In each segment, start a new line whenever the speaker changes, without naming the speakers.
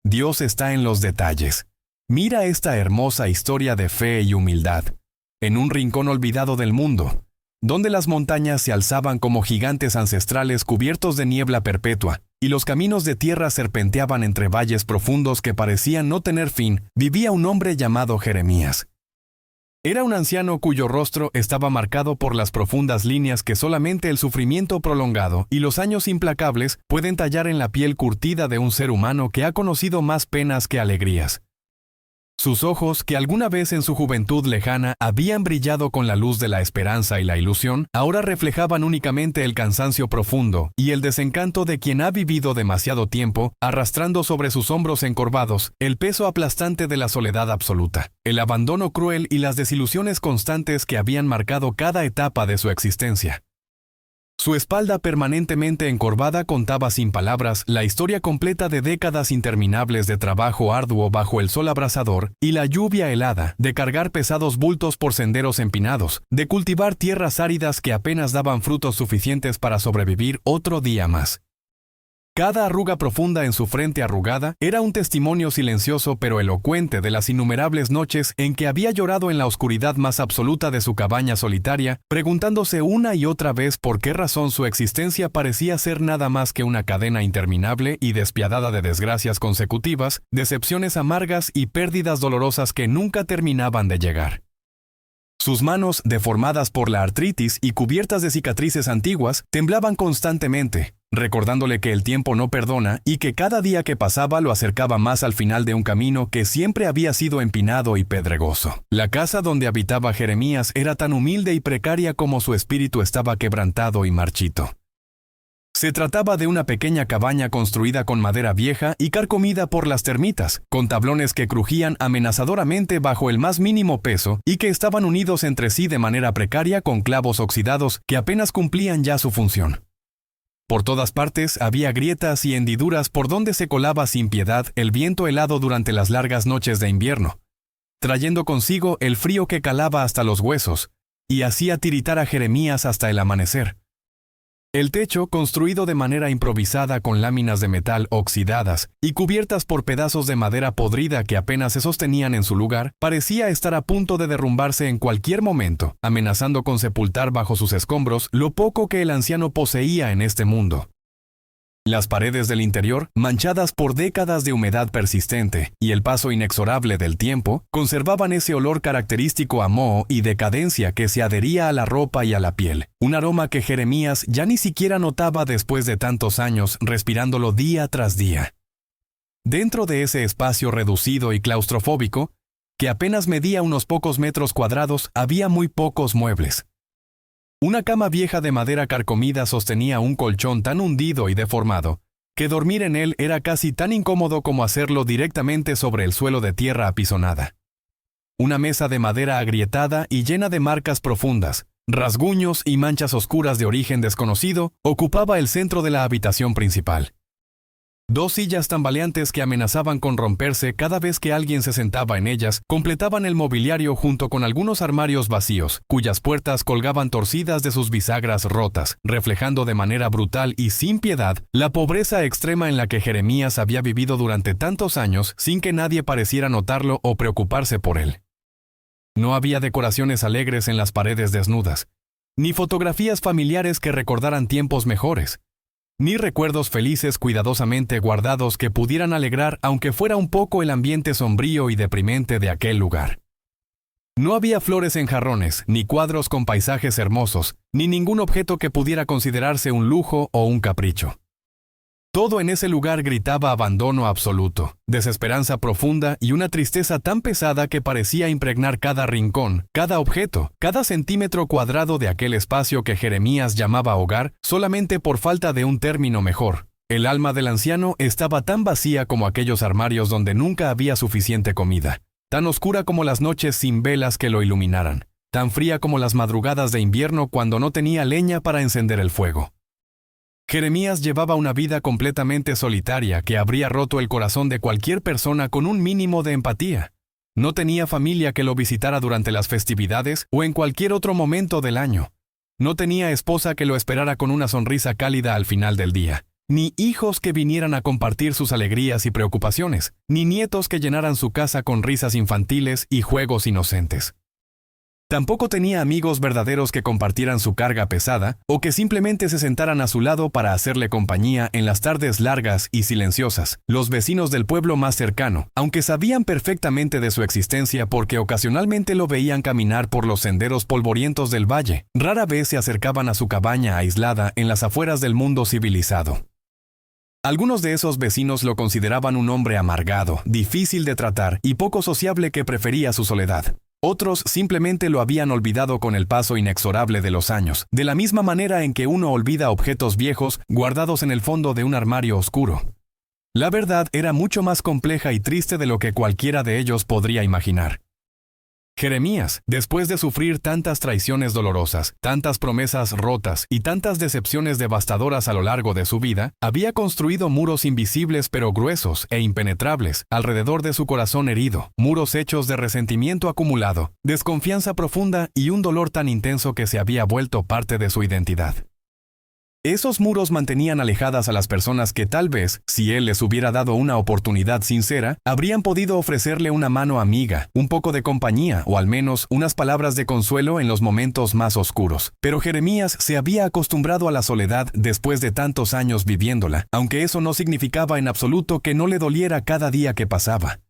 Dios está en los detalles. Mira esta hermosa historia de fe y humildad. En un rincón olvidado del mundo, donde las montañas se alzaban como gigantes ancestrales cubiertos de niebla perpetua, y los caminos de tierra serpenteaban entre valles profundos que parecían no tener fin, vivía un hombre llamado Jeremías. Era un anciano cuyo rostro estaba marcado por las profundas líneas que solamente el sufrimiento prolongado y los años implacables pueden tallar en la piel curtida de un ser humano que ha conocido más penas que alegrías. Sus ojos, que alguna vez en su juventud lejana habían brillado con la luz de la esperanza y la ilusión, ahora reflejaban únicamente el cansancio profundo y el desencanto de quien ha vivido demasiado tiempo, arrastrando sobre sus hombros encorvados el peso aplastante de la soledad absoluta, el abandono cruel y las desilusiones constantes que habían marcado cada etapa de su existencia. Su espalda permanentemente encorvada contaba sin palabras la historia completa de décadas interminables de trabajo arduo bajo el sol abrasador y la lluvia helada, de cargar pesados bultos por senderos empinados, de cultivar tierras áridas que apenas daban frutos suficientes para sobrevivir otro día más. Cada arruga profunda en su frente arrugada era un testimonio silencioso pero elocuente de las innumerables noches en que había llorado en la oscuridad más absoluta de su cabaña solitaria, preguntándose una y otra vez por qué razón su existencia parecía ser nada más que una cadena interminable y despiadada de desgracias consecutivas, decepciones amargas y pérdidas dolorosas que nunca terminaban de llegar. Sus manos, deformadas por la artritis y cubiertas de cicatrices antiguas, temblaban constantemente, recordándole que el tiempo no perdona y que cada día que pasaba lo acercaba más al final de un camino que siempre había sido empinado y pedregoso. La casa donde habitaba Jeremías era tan humilde y precaria como su espíritu estaba quebrantado y marchito. Se trataba de una pequeña cabaña construida con madera vieja y carcomida por las termitas, con tablones que crujían amenazadoramente bajo el más mínimo peso y que estaban unidos entre sí de manera precaria con clavos oxidados que apenas cumplían ya su función. Por todas partes había grietas y hendiduras por donde se colaba sin piedad el viento helado durante las largas noches de invierno, trayendo consigo el frío que calaba hasta los huesos y hacía tiritar a Jeremías hasta el amanecer. El techo, construido de manera improvisada con láminas de metal oxidadas y cubiertas por pedazos de madera podrida que apenas se sostenían en su lugar, parecía estar a punto de derrumbarse en cualquier momento, amenazando con sepultar bajo sus escombros lo poco que el anciano poseía en este mundo. Las paredes del interior, manchadas por décadas de humedad persistente y el paso inexorable del tiempo, conservaban ese olor característico a moho y decadencia que se adhería a la ropa y a la piel, un aroma que Jeremías ya ni siquiera notaba después de tantos años respirándolo día tras día. Dentro de ese espacio reducido y claustrofóbico, que apenas medía unos pocos metros cuadrados, había muy pocos muebles. Una cama vieja de madera carcomida sostenía un colchón tan hundido y deformado, que dormir en él era casi tan incómodo como hacerlo directamente sobre el suelo de tierra apisonada. Una mesa de madera agrietada y llena de marcas profundas, rasguños y manchas oscuras de origen desconocido, ocupaba el centro de la habitación principal. Dos sillas tambaleantes que amenazaban con romperse cada vez que alguien se sentaba en ellas completaban el mobiliario junto con algunos armarios vacíos, cuyas puertas colgaban torcidas de sus bisagras rotas, reflejando de manera brutal y sin piedad la pobreza extrema en la que Jeremías había vivido durante tantos años sin que nadie pareciera notarlo o preocuparse por él. No había decoraciones alegres en las paredes desnudas, ni fotografías familiares que recordaran tiempos mejores, ni recuerdos felices cuidadosamente guardados que pudieran alegrar aunque fuera un poco el ambiente sombrío y deprimente de aquel lugar. No había flores en jarrones, ni cuadros con paisajes hermosos, ni ningún objeto que pudiera considerarse un lujo o un capricho. Todo en ese lugar gritaba abandono absoluto, desesperanza profunda y una tristeza tan pesada que parecía impregnar cada rincón, cada objeto, cada centímetro cuadrado de aquel espacio que Jeremías llamaba hogar solamente por falta de un término mejor. El alma del anciano estaba tan vacía como aquellos armarios donde nunca había suficiente comida, tan oscura como las noches sin velas que lo iluminaran, tan fría como las madrugadas de invierno cuando no tenía leña para encender el fuego. Jeremías llevaba una vida completamente solitaria que habría roto el corazón de cualquier persona con un mínimo de empatía. No tenía familia que lo visitara durante las festividades o en cualquier otro momento del año. No tenía esposa que lo esperara con una sonrisa cálida al final del día. ni hijos que vinieran a compartir sus alegrías y preocupaciones, ni nietos que llenaran su casa con risas infantiles y juegos inocentes. Tampoco tenía amigos verdaderos que compartieran su carga pesada o que simplemente se sentaran a su lado para hacerle compañía en las tardes largas y silenciosas. Los vecinos del pueblo más cercano, aunque sabían perfectamente de su existencia porque ocasionalmente lo veían caminar por los senderos polvorientos del valle, rara vez se acercaban a su cabaña aislada en las afueras del mundo civilizado. Algunos de esos vecinos lo consideraban un hombre amargado, difícil de tratar y poco sociable que prefería su soledad. Otros simplemente lo habían olvidado con el paso inexorable de los años, de la misma manera en que uno olvida objetos viejos guardados en el fondo de un armario oscuro. La verdad era mucho más compleja y triste de lo que cualquiera de ellos podría imaginar. Jeremías, después de sufrir tantas traiciones dolorosas, tantas promesas rotas y tantas decepciones devastadoras a lo largo de su vida, había construido muros invisibles pero gruesos e impenetrables alrededor de su corazón herido, muros hechos de resentimiento acumulado, desconfianza profunda y un dolor tan intenso que se había vuelto parte de su identidad. Esos muros mantenían alejadas a las personas que tal vez, si él les hubiera dado una oportunidad sincera, habrían podido ofrecerle una mano amiga, un poco de compañía o al menos unas palabras de consuelo en los momentos más oscuros. Pero Jeremías se había acostumbrado a la soledad después de tantos años viviéndola, aunque eso no significaba en absoluto que no le doliera cada día que pasaba.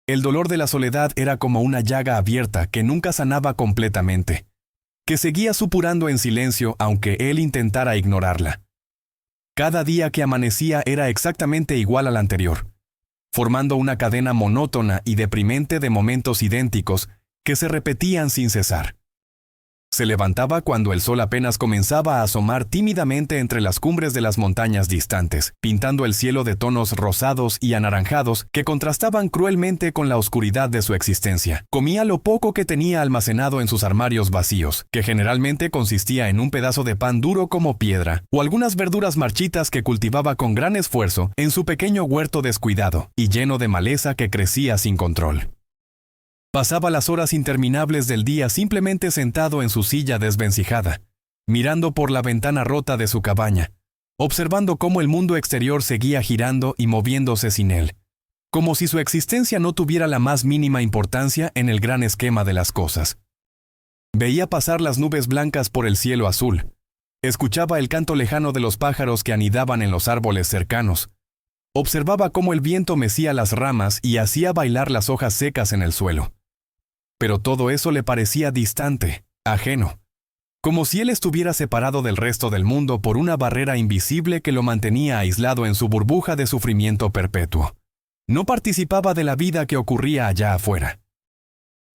El dolor de la soledad era como una llaga abierta que nunca sanaba completamente, que seguía supurando en silencio aunque él intentara ignorarla. Cada día que amanecía era exactamente igual al anterior, formando una cadena monótona y deprimente de momentos idénticos que se repetían sin cesar. Se levantaba cuando el sol apenas comenzaba a asomar tímidamente entre las cumbres de las montañas distantes, pintando el cielo de tonos rosados y anaranjados que contrastaban cruelmente con la oscuridad de su existencia. Comía lo poco que tenía almacenado en sus armarios vacíos, que generalmente consistía en un pedazo de pan duro como piedra, o algunas verduras marchitas que cultivaba con gran esfuerzo en su pequeño huerto descuidado y lleno de maleza que crecía sin control. Pasaba las horas interminables del día simplemente sentado en su silla desvencijada, mirando por la ventana rota de su cabaña, observando cómo el mundo exterior seguía girando y moviéndose sin él, como si su existencia no tuviera la más mínima importancia en el gran esquema de las cosas. Veía pasar las nubes blancas por el cielo azul, escuchaba el canto lejano de los pájaros que anidaban en los árboles cercanos, observaba cómo el viento mecía las ramas y hacía bailar las hojas secas en el suelo. Pero todo eso le parecía distante, ajeno, como si él estuviera separado del resto del mundo por una barrera invisible que lo mantenía aislado en su burbuja de sufrimiento perpetuo. No participaba de la vida que ocurría allá afuera.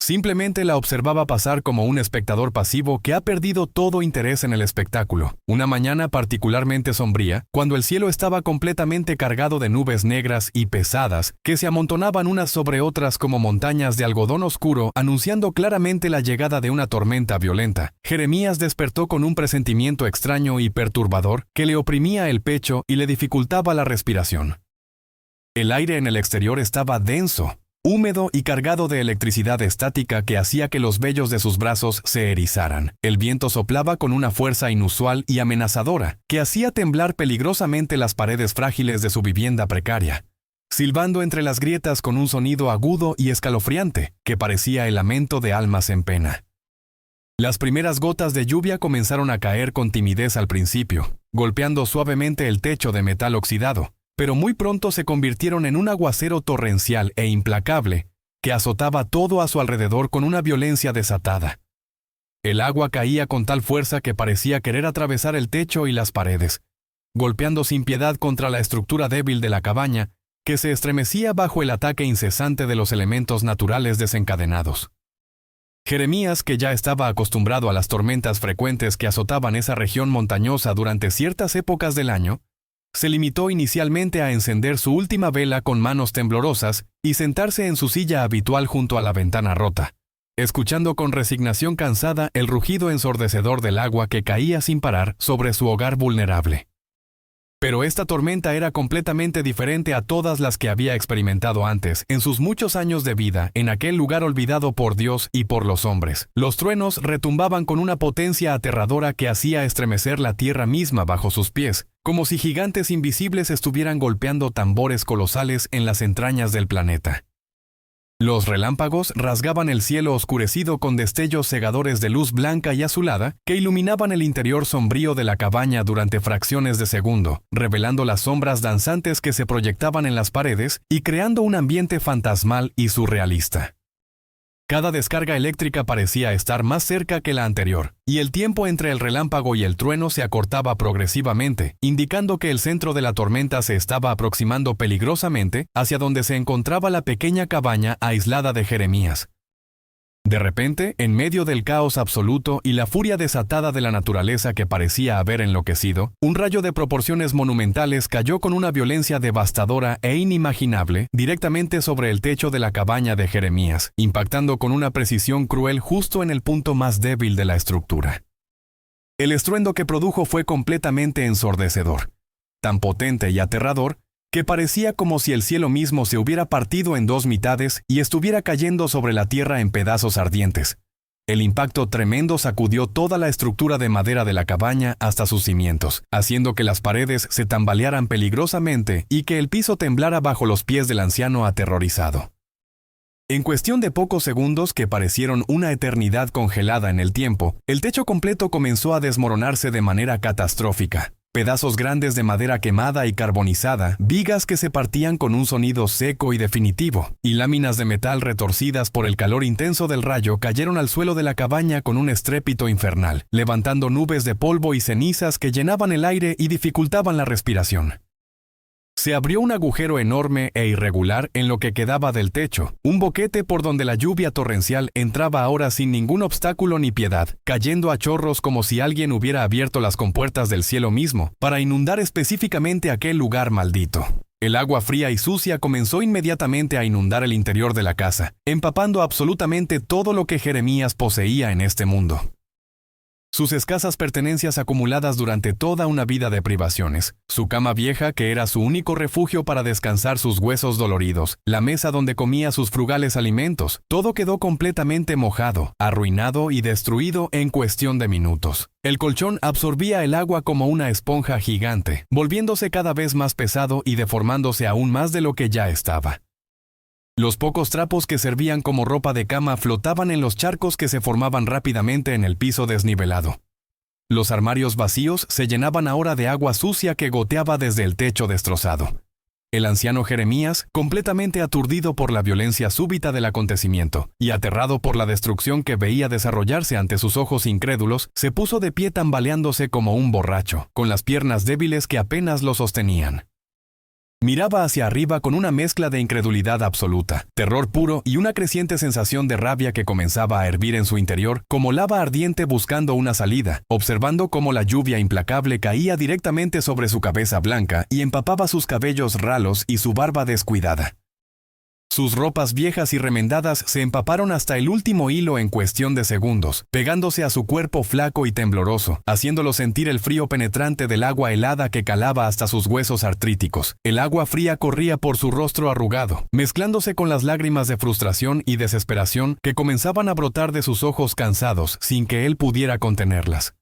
Simplemente la observaba pasar como un espectador pasivo que ha perdido todo interés en el espectáculo. Una mañana particularmente sombría, cuando el cielo estaba completamente cargado de nubes negras y pesadas que se amontonaban unas sobre otras como montañas de algodón oscuro, anunciando claramente la llegada de una tormenta violenta, Jeremías despertó con un presentimiento extraño y perturbador que le oprimía el pecho y le dificultaba la respiración. El aire en el exterior estaba denso, húmedo y cargado de electricidad estática que hacía que los vellos de sus brazos se erizaran. El viento soplaba con una fuerza inusual y amenazadora que hacía temblar peligrosamente las paredes frágiles de su vivienda precaria, silbando entre las grietas con un sonido agudo y escalofriante que parecía el lamento de almas en pena. Las primeras gotas de lluvia comenzaron a caer con timidez al principio, golpeando suavemente el techo de metal oxidado, pero muy pronto se convirtieron en un aguacero torrencial e implacable que azotaba todo a su alrededor con una violencia desatada. El agua caía con tal fuerza que parecía querer atravesar el techo y las paredes, golpeando sin piedad contra la estructura débil de la cabaña, que se estremecía bajo el ataque incesante de los elementos naturales desencadenados. Jeremías, que ya estaba acostumbrado a las tormentas frecuentes que azotaban esa región montañosa durante ciertas épocas del año, se limitó inicialmente a encender su última vela con manos temblorosas y sentarse en su silla habitual junto a la ventana rota, escuchando con resignación cansada el rugido ensordecedor del agua que caía sin parar sobre su hogar vulnerable. Pero esta tormenta era completamente diferente a todas las que había experimentado antes en sus muchos años de vida en aquel lugar olvidado por Dios y por los hombres. Los truenos retumbaban con una potencia aterradora que hacía estremecer la tierra misma bajo sus pies, como si gigantes invisibles estuvieran golpeando tambores colosales en las entrañas del planeta. Los relámpagos rasgaban el cielo oscurecido con destellos cegadores de luz blanca y azulada que iluminaban el interior sombrío de la cabaña durante fracciones de segundo, revelando las sombras danzantes que se proyectaban en las paredes y creando un ambiente fantasmal y surrealista. Cada descarga eléctrica parecía estar más cerca que la anterior, y el tiempo entre el relámpago y el trueno se acortaba progresivamente, indicando que el centro de la tormenta se estaba aproximando peligrosamente hacia donde se encontraba la pequeña cabaña aislada de Jeremías. De repente, en medio del caos absoluto y la furia desatada de la naturaleza que parecía haber enloquecido, un rayo de proporciones monumentales cayó con una violencia devastadora e inimaginable directamente sobre el techo de la cabaña de Jeremías, impactando con una precisión cruel justo en el punto más débil de la estructura. El estruendo que produjo fue completamente ensordecedor, tan potente y aterrador que parecía como si el cielo mismo se hubiera partido en dos mitades y estuviera cayendo sobre la tierra en pedazos ardientes. El impacto tremendo sacudió toda la estructura de madera de la cabaña hasta sus cimientos, haciendo que las paredes se tambalearan peligrosamente y que el piso temblara bajo los pies del anciano aterrorizado. En cuestión de pocos segundos que parecieron una eternidad congelada en el tiempo, el techo completo comenzó a desmoronarse de manera catastrófica. Pedazos grandes de madera quemada y carbonizada, vigas que se partían con un sonido seco y definitivo, y láminas de metal retorcidas por el calor intenso del rayo cayeron al suelo de la cabaña con un estrépito infernal, levantando nubes de polvo y cenizas que llenaban el aire y dificultaban la respiración. Se abrió un agujero enorme e irregular en lo que quedaba del techo, un boquete por donde la lluvia torrencial entraba ahora sin ningún obstáculo ni piedad, cayendo a chorros como si alguien hubiera abierto las compuertas del cielo mismo para inundar específicamente aquel lugar maldito. El agua fría y sucia comenzó inmediatamente a inundar el interior de la casa, empapando absolutamente todo lo que Jeremías poseía en este mundo. Sus escasas pertenencias acumuladas durante toda una vida de privaciones, su cama vieja que era su único refugio para descansar sus huesos doloridos, la mesa donde comía sus frugales alimentos, todo quedó completamente mojado, arruinado y destruido en cuestión de minutos. El colchón absorbía el agua como una esponja gigante, volviéndose cada vez más pesado y deformándose aún más de lo que ya estaba. Los pocos trapos que servían como ropa de cama flotaban en los charcos que se formaban rápidamente en el piso desnivelado. Los armarios vacíos se llenaban ahora de agua sucia que goteaba desde el techo destrozado. El anciano Jeremías, completamente aturdido por la violencia súbita del acontecimiento y aterrado por la destrucción que veía desarrollarse ante sus ojos incrédulos, se puso de pie tambaleándose como un borracho, con las piernas débiles que apenas lo sostenían. Miraba hacia arriba con una mezcla de incredulidad absoluta, terror puro y una creciente sensación de rabia que comenzaba a hervir en su interior como lava ardiente buscando una salida, observando cómo la lluvia implacable caía directamente sobre su cabeza blanca y empapaba sus cabellos ralos y su barba descuidada. Sus ropas viejas y remendadas se empaparon hasta el último hilo en cuestión de segundos, pegándose a su cuerpo flaco y tembloroso, haciéndolo sentir el frío penetrante del agua helada que calaba hasta sus huesos artríticos. El agua fría corría por su rostro arrugado, mezclándose con las lágrimas de frustración y desesperación que comenzaban a brotar de sus ojos cansados sin que él pudiera contenerlas.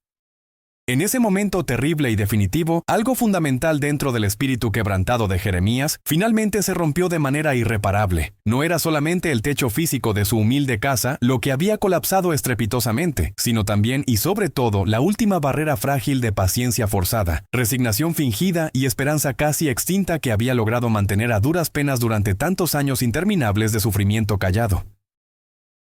En ese momento terrible y definitivo, algo fundamental dentro del espíritu quebrantado de Jeremías finalmente se rompió de manera irreparable. No era solamente el techo físico de su humilde casa lo que había colapsado estrepitosamente, sino también y sobre todo la última barrera frágil de paciencia forzada, resignación fingida y esperanza casi extinta que había logrado mantener a duras penas durante tantos años interminables de sufrimiento callado.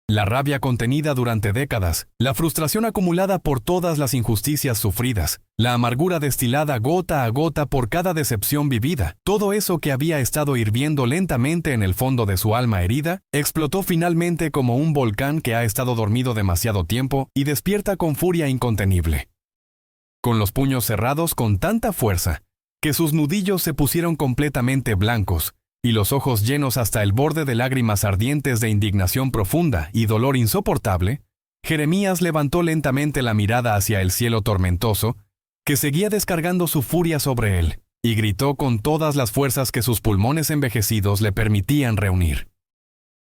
La rabia contenida durante décadas, la frustración acumulada por todas las injusticias sufridas, la amargura destilada gota a gota por cada decepción vivida, todo eso que había estado hirviendo lentamente en el fondo de su alma herida, explotó finalmente como un volcán que ha estado dormido demasiado tiempo y despierta con furia incontenible. Con los puños cerrados con tanta fuerza, que sus nudillos se pusieron completamente blancos, y los ojos llenos hasta el borde de lágrimas ardientes de indignación profunda y dolor insoportable, Jeremías levantó lentamente la mirada hacia el cielo tormentoso, que seguía descargando su furia sobre él, y gritó con todas las fuerzas que sus pulmones envejecidos le permitían reunir.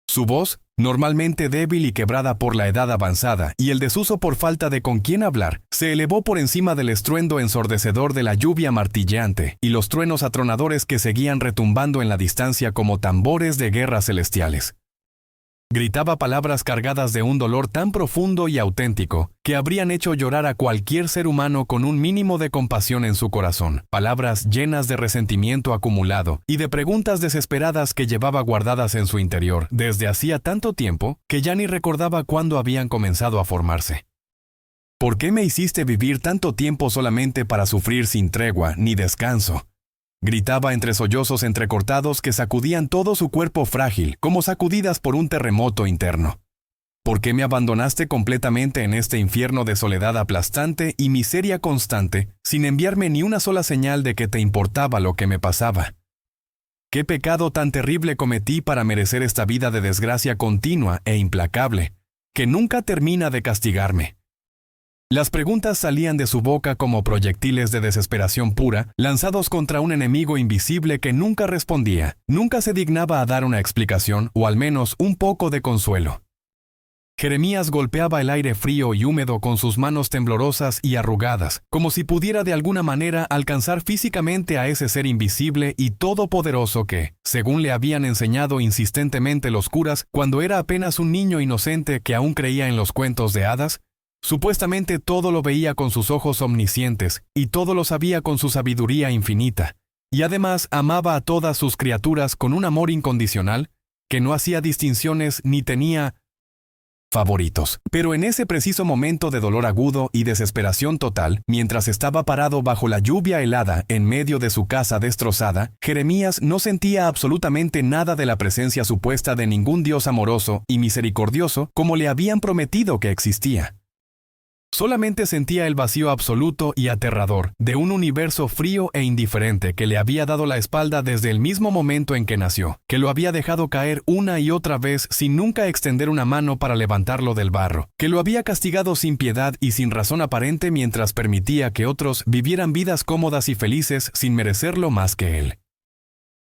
Su voz, Normalmente débil y quebrada por la edad avanzada y el desuso por falta de con quién hablar, se elevó por encima del estruendo ensordecedor de la lluvia martilleante y los truenos atronadores que seguían retumbando en la distancia como tambores de guerras celestiales. Gritaba palabras cargadas de un dolor tan profundo y auténtico que habrían hecho llorar a cualquier ser humano con un mínimo de compasión en su corazón. Palabras llenas de resentimiento acumulado y de preguntas desesperadas que llevaba guardadas en su interior desde hacía tanto tiempo que ya ni recordaba cuándo habían comenzado a formarse. ¿Por qué me hiciste vivir tanto tiempo solamente para sufrir sin tregua ni descanso? Gritaba entre sollozos entrecortados que sacudían todo su cuerpo frágil, como sacudidas por un terremoto interno. ¿Por qué me abandonaste completamente en este infierno de soledad aplastante y miseria constante, sin enviarme ni una sola señal de que te importaba lo que me pasaba? ¿Qué pecado tan terrible cometí para merecer esta vida de desgracia continua e implacable, que nunca termina de castigarme? Las preguntas salían de su boca como proyectiles de desesperación pura, lanzados contra un enemigo invisible que nunca respondía, nunca se dignaba a dar una explicación o al menos un poco de consuelo. Jeremías golpeaba el aire frío y húmedo con sus manos temblorosas y arrugadas, como si pudiera de alguna manera alcanzar físicamente a ese ser invisible y todopoderoso que, según le habían enseñado insistentemente los curas cuando era apenas un niño inocente que aún creía en los cuentos de hadas, supuestamente todo lo veía con sus ojos omniscientes y todo lo sabía con su sabiduría infinita, y además amaba a todas sus criaturas con un amor incondicional que no hacía distinciones ni tenía favoritos. Pero en ese preciso momento de dolor agudo y desesperación total, mientras estaba parado bajo la lluvia helada en medio de su casa destrozada, Jeremías no sentía absolutamente nada de la presencia supuesta de ningún Dios amoroso y misericordioso como le habían prometido que existía. Solamente sentía el vacío absoluto y aterrador de un universo frío e indiferente que le había dado la espalda desde el mismo momento en que nació, que lo había dejado caer una y otra vez sin nunca extender una mano para levantarlo del barro, que lo había castigado sin piedad y sin razón aparente mientras permitía que otros vivieran vidas cómodas y felices sin merecerlo más que él.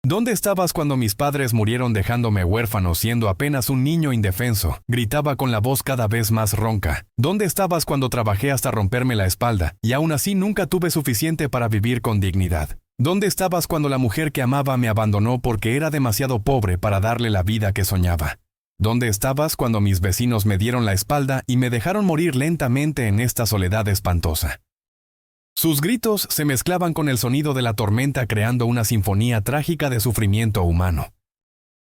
¿Dónde estabas cuando mis padres murieron dejándome huérfano siendo apenas un niño indefenso? Gritaba con la voz cada vez más ronca. ¿Dónde estabas cuando trabajé hasta romperme la espalda y aún así nunca tuve suficiente para vivir con dignidad? ¿Dónde estabas cuando la mujer que amaba me abandonó porque era demasiado pobre para darle la vida que soñaba? ¿Dónde estabas cuando mis vecinos me dieron la espalda y me dejaron morir lentamente en esta soledad espantosa? Sus gritos se mezclaban con el sonido de la tormenta creando una sinfonía trágica de sufrimiento humano.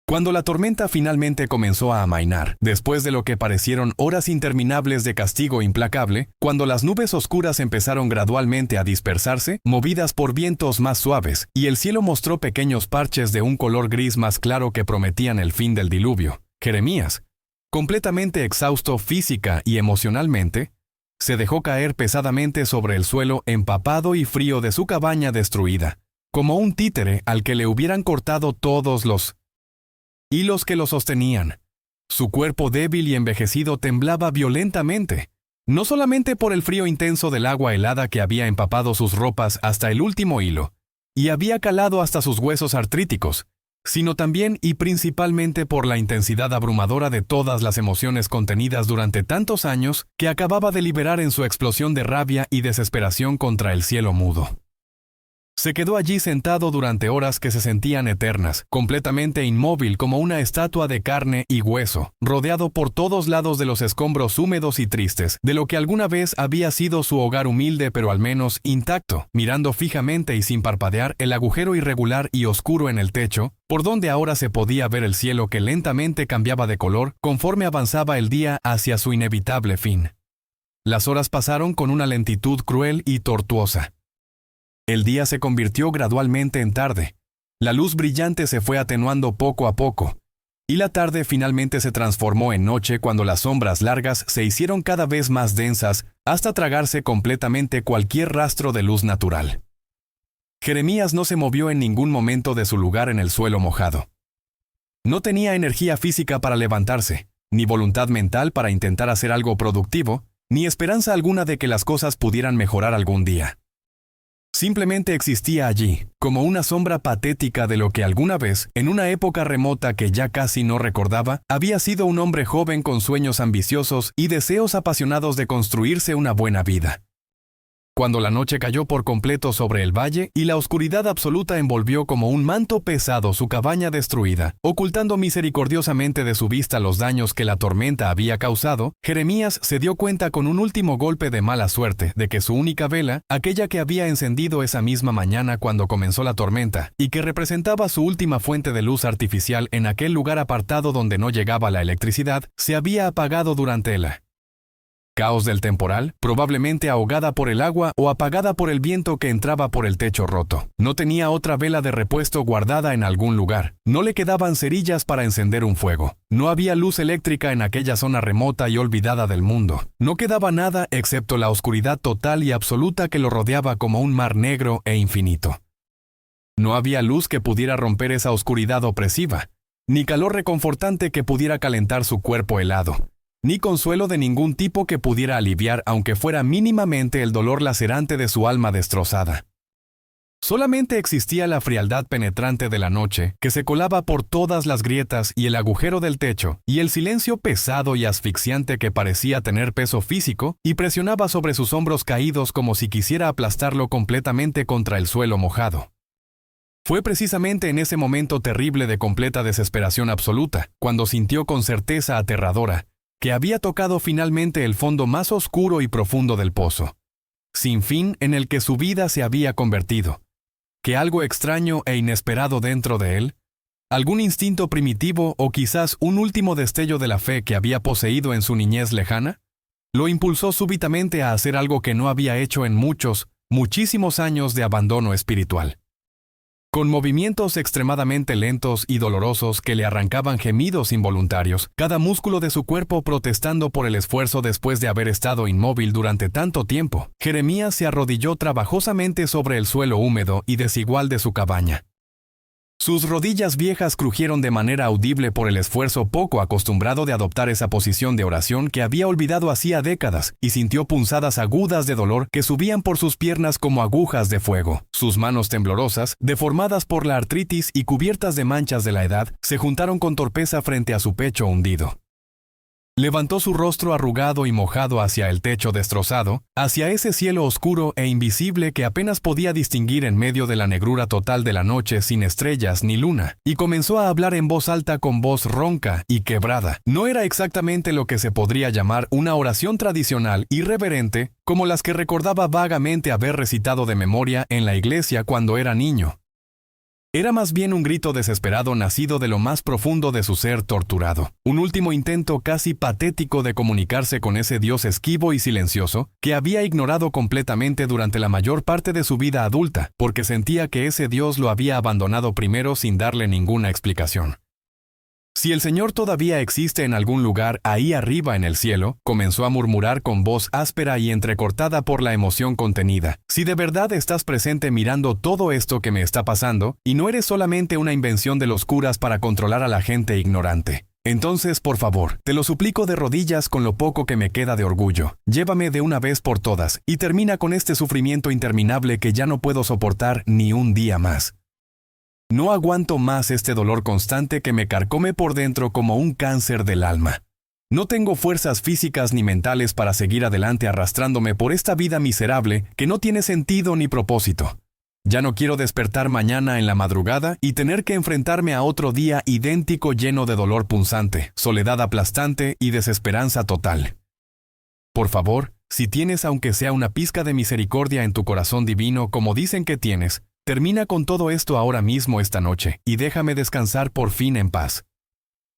Cuando la tormenta finalmente comenzó a amainar, después de lo que parecieron horas interminables de castigo implacable, cuando las nubes oscuras empezaron gradualmente a dispersarse, movidas por vientos más suaves, y el cielo mostró pequeños parches de un color gris más claro que prometían el fin del diluvio, Jeremías, completamente exhausto física y emocionalmente, se dejó caer pesadamente sobre el suelo empapado y frío de su cabaña destruida, como un títere al que le hubieran cortado todos los hilos que lo sostenían. Su cuerpo débil y envejecido temblaba violentamente, no solamente por el frío intenso del agua helada que había empapado sus ropas hasta el último hilo, y había calado hasta sus huesos artríticos, sino también y principalmente por la intensidad abrumadora de todas las emociones contenidas durante tantos años que acababa de liberar en su explosión de rabia y desesperación contra el cielo mudo. Se quedó allí sentado durante horas que se sentían eternas, completamente inmóvil como una estatua de carne y hueso, rodeado por todos lados de los escombros húmedos y tristes, de lo que alguna vez había sido su hogar humilde pero al menos intacto, mirando fijamente y sin parpadear el agujero irregular y oscuro en el techo, por donde ahora se podía ver el cielo que lentamente cambiaba de color conforme avanzaba el día hacia su inevitable fin. Las horas pasaron con una lentitud cruel y tortuosa. El día se convirtió gradualmente en tarde. La luz brillante se fue atenuando poco a poco, y la tarde finalmente se transformó en noche cuando las sombras largas se hicieron cada vez más densas hasta tragarse completamente cualquier rastro de luz natural. Jeremías no se movió en ningún momento de su lugar en el suelo mojado. No tenía energía física para levantarse, ni voluntad mental para intentar hacer algo productivo, ni esperanza alguna de que las cosas pudieran mejorar algún día. Simplemente existía allí, como una sombra patética de lo que alguna vez, en una época remota que ya casi no recordaba, había sido un hombre joven con sueños ambiciosos y deseos apasionados de construirse una buena vida. Cuando la noche cayó por completo sobre el valle y la oscuridad absoluta envolvió como un manto pesado su cabaña destruida, ocultando misericordiosamente de su vista los daños que la tormenta había causado, Jeremías se dio cuenta con un último golpe de mala suerte de que su única vela, aquella que había encendido esa misma mañana cuando comenzó la tormenta, y que representaba su última fuente de luz artificial en aquel lugar apartado donde no llegaba la electricidad, se había apagado durante el caos del temporal, probablemente ahogada por el agua o apagada por el viento que entraba por el techo roto. No tenía otra vela de repuesto guardada en algún lugar. No le quedaban cerillas para encender un fuego. No había luz eléctrica en aquella zona remota y olvidada del mundo. No quedaba nada excepto la oscuridad total y absoluta que lo rodeaba como un mar negro e infinito. No había luz que pudiera romper esa oscuridad opresiva, ni calor reconfortante que pudiera calentar su cuerpo helado, ni consuelo de ningún tipo que pudiera aliviar aunque fuera mínimamente el dolor lacerante de su alma destrozada. Solamente existía la frialdad penetrante de la noche, que se colaba por todas las grietas y el agujero del techo, y el silencio pesado y asfixiante que parecía tener peso físico y presionaba sobre sus hombros caídos como si quisiera aplastarlo completamente contra el suelo mojado. Fue precisamente en ese momento terrible de completa desesperación absoluta, cuando sintió con certeza aterradora que había tocado finalmente el fondo más oscuro y profundo del pozo, sin fin en el que su vida se había convertido, que algo extraño e inesperado dentro de él, algún instinto primitivo o quizás un último destello de la fe que había poseído en su niñez lejana, lo impulsó súbitamente a hacer algo que no había hecho en muchísimos años de abandono espiritual. Con movimientos extremadamente lentos y dolorosos que le arrancaban gemidos involuntarios, cada músculo de su cuerpo protestando por el esfuerzo después de haber estado inmóvil durante tanto tiempo, Jeremías se arrodilló trabajosamente sobre el suelo húmedo y desigual de su cabaña. Sus rodillas viejas crujieron de manera audible por el esfuerzo poco acostumbrado de adoptar esa posición de oración que había olvidado hacía décadas, y sintió punzadas agudas de dolor que subían por sus piernas como agujas de fuego. Sus manos temblorosas, deformadas por la artritis y cubiertas de manchas de la edad, se juntaron con torpeza frente a su pecho hundido. Levantó su rostro arrugado y mojado hacia el techo destrozado, hacia ese cielo oscuro e invisible que apenas podía distinguir en medio de la negrura total de la noche sin estrellas ni luna, y comenzó a hablar en voz alta con voz ronca y quebrada. No era exactamente lo que se podría llamar una oración tradicional y reverente, como las que recordaba vagamente haber recitado de memoria en la iglesia cuando era niño. Era más bien un grito desesperado nacido de lo más profundo de su ser torturado, un último intento casi patético de comunicarse con ese Dios esquivo y silencioso que había ignorado completamente durante la mayor parte de su vida adulta, porque sentía que ese Dios lo había abandonado primero sin darle ninguna explicación. Si el Señor todavía existe en algún lugar ahí arriba en el cielo, comenzó a murmurar con voz áspera y entrecortada por la emoción contenida. Si de verdad estás presente mirando todo esto que me está pasando, y no eres solamente una invención de los curas para controlar a la gente ignorante, entonces, por favor, te lo suplico de rodillas con lo poco que me queda de orgullo. Llévame de una vez por todas, y termina con este sufrimiento interminable que ya no puedo soportar ni un día más. No aguanto más este dolor constante que me carcome por dentro como un cáncer del alma. No tengo fuerzas físicas ni mentales para seguir adelante arrastrándome por esta vida miserable que no tiene sentido ni propósito. Ya no quiero despertar mañana en la madrugada y tener que enfrentarme a otro día idéntico lleno de dolor punzante, soledad aplastante y desesperanza total. Por favor, si tienes aunque sea una pizca de misericordia en tu corazón divino como dicen que tienes, termina con todo esto ahora mismo esta noche, y déjame descansar por fin en paz.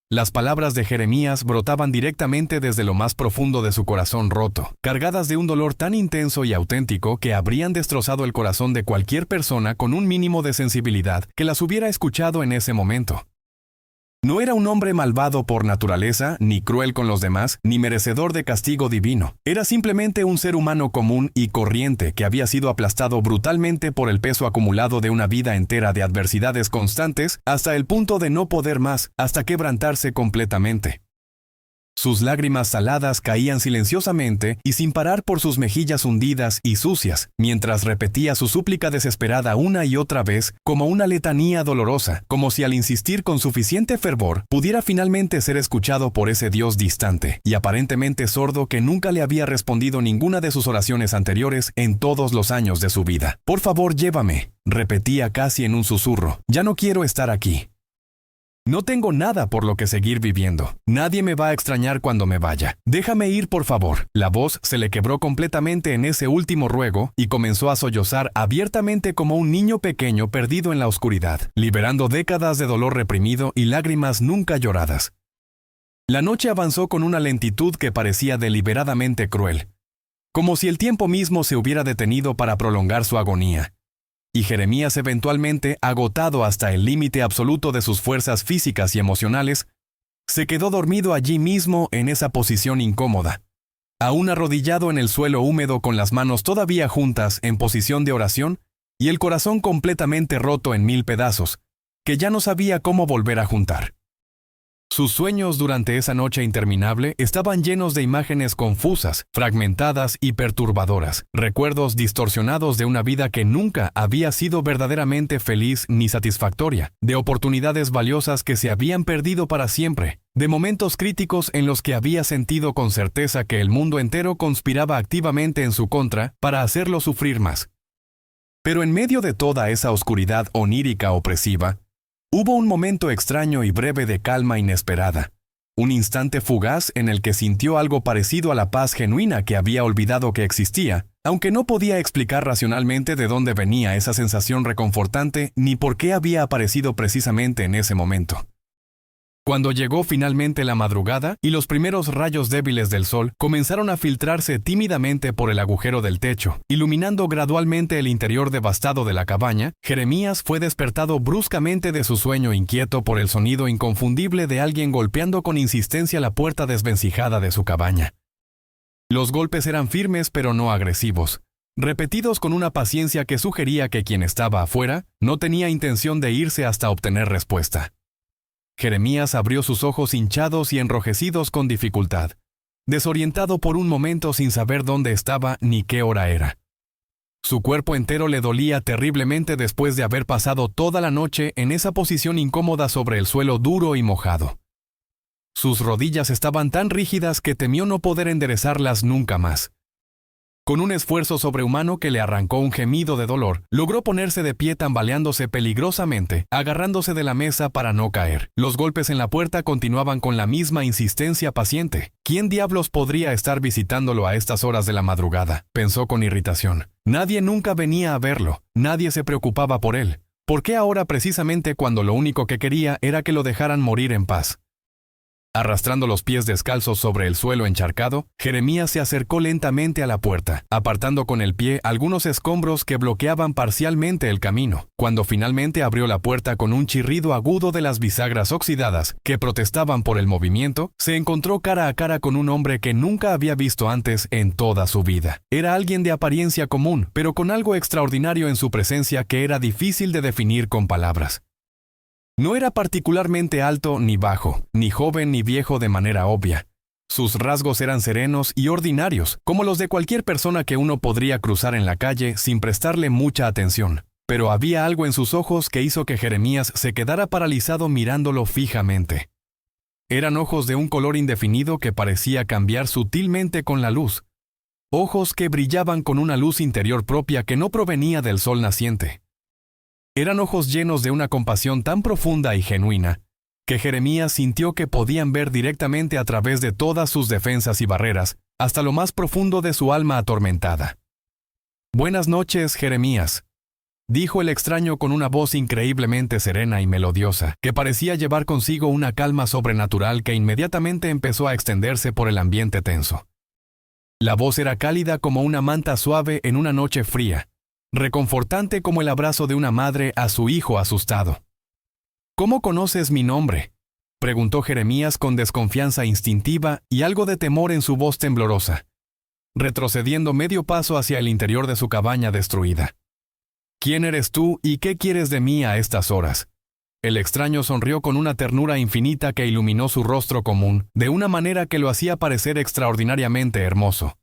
Las palabras de Jeremías brotaban directamente desde lo más profundo de su corazón roto, cargadas de un dolor tan intenso y auténtico que habrían destrozado el corazón de cualquier persona con un mínimo de sensibilidad que las hubiera escuchado en ese momento. No era un hombre malvado por naturaleza, ni cruel con los demás, ni merecedor de castigo divino. Era simplemente un ser humano común y corriente que había sido aplastado brutalmente por el peso acumulado de una vida entera de adversidades constantes hasta el punto de no poder más, hasta quebrantarse completamente. Sus lágrimas saladas caían silenciosamente y sin parar por sus mejillas hundidas y sucias, mientras repetía su súplica desesperada una y otra vez, como una letanía dolorosa, como si al insistir con suficiente fervor pudiera finalmente ser escuchado por ese Dios distante y aparentemente sordo que nunca le había respondido ninguna de sus oraciones anteriores en todos los años de su vida. «Por favor, llévame», repetía casi en un susurro. «Ya no quiero estar aquí. No tengo nada por lo que seguir viviendo. Nadie me va a extrañar cuando me vaya. Déjame ir, por favor». La voz se le quebró completamente en ese último ruego y comenzó a sollozar abiertamente como un niño pequeño perdido en la oscuridad, liberando décadas de dolor reprimido y lágrimas nunca lloradas. La noche avanzó con una lentitud que parecía deliberadamente cruel, como si el tiempo mismo se hubiera detenido para prolongar su agonía. Y Jeremías, eventualmente, agotado hasta el límite absoluto de sus fuerzas físicas y emocionales, se quedó dormido allí mismo en esa posición incómoda, aún arrodillado en el suelo húmedo con las manos todavía juntas en posición de oración y el corazón completamente roto en 1000 pedazos, que ya no sabía cómo volver a juntar. Sus sueños durante esa noche interminable estaban llenos de imágenes confusas, fragmentadas y perturbadoras, recuerdos distorsionados de una vida que nunca había sido verdaderamente feliz ni satisfactoria, de oportunidades valiosas que se habían perdido para siempre, de momentos críticos en los que había sentido con certeza que el mundo entero conspiraba activamente en su contra para hacerlo sufrir más. Pero en medio de toda esa oscuridad onírica opresiva, hubo un momento extraño y breve de calma inesperada, un instante fugaz en el que sintió algo parecido a la paz genuina que había olvidado que existía, aunque no podía explicar racionalmente de dónde venía esa sensación reconfortante ni por qué había aparecido precisamente en ese momento. Cuando llegó finalmente la madrugada y los primeros rayos débiles del sol comenzaron a filtrarse tímidamente por el agujero del techo, iluminando gradualmente el interior devastado de la cabaña, Jeremías fue despertado bruscamente de su sueño inquieto por el sonido inconfundible de alguien golpeando con insistencia la puerta desvencijada de su cabaña. Los golpes eran firmes pero no agresivos, repetidos con una paciencia que sugería que quien estaba afuera no tenía intención de irse hasta obtener respuesta. Jeremías abrió sus ojos hinchados y enrojecidos con dificultad, desorientado por un momento sin saber dónde estaba ni qué hora era. Su cuerpo entero le dolía terriblemente después de haber pasado toda la noche en esa posición incómoda sobre el suelo duro y mojado. Sus rodillas estaban tan rígidas que temió no poder enderezarlas nunca más. Con un esfuerzo sobrehumano que le arrancó un gemido de dolor, logró ponerse de pie tambaleándose peligrosamente, agarrándose de la mesa para no caer. Los golpes en la puerta continuaban con la misma insistencia paciente. ¿Quién diablos podría estar visitándolo a estas horas de la madrugada?, pensó con irritación. Nadie nunca venía a verlo, nadie se preocupaba por él. ¿Por qué ahora precisamente cuando lo único que quería era que lo dejaran morir en paz? Arrastrando los pies descalzos sobre el suelo encharcado, Jeremías se acercó lentamente a la puerta, apartando con el pie algunos escombros que bloqueaban parcialmente el camino. Cuando finalmente abrió la puerta con un chirrido agudo de las bisagras oxidadas que protestaban por el movimiento, se encontró cara a cara con un hombre que nunca había visto antes en toda su vida. Era alguien de apariencia común, pero con algo extraordinario en su presencia que era difícil de definir con palabras. No era particularmente alto ni bajo, ni joven ni viejo de manera obvia. Sus rasgos eran serenos y ordinarios, como los de cualquier persona que uno podría cruzar en la calle sin prestarle mucha atención. Pero había algo en sus ojos que hizo que Jeremías se quedara paralizado mirándolo fijamente. Eran ojos de un color indefinido que parecía cambiar sutilmente con la luz. Ojos que brillaban con una luz interior propia que no provenía del sol naciente. Eran ojos llenos de una compasión tan profunda y genuina, que Jeremías sintió que podían ver directamente a través de todas sus defensas y barreras, hasta lo más profundo de su alma atormentada. «Buenas noches, Jeremías», dijo el extraño con una voz increíblemente serena y melodiosa, que parecía llevar consigo una calma sobrenatural que inmediatamente empezó a extenderse por el ambiente tenso. La voz era cálida como una manta suave en una noche fría, reconfortante como el abrazo de una madre a su hijo asustado. «¿Cómo conoces mi nombre?», preguntó Jeremías con desconfianza instintiva y algo de temor en su voz temblorosa, retrocediendo medio paso hacia el interior de su cabaña destruida. «¿Quién eres tú y qué quieres de mí a estas horas?». El extraño sonrió con una ternura infinita que iluminó su rostro común, de una manera que lo hacía parecer extraordinariamente hermoso.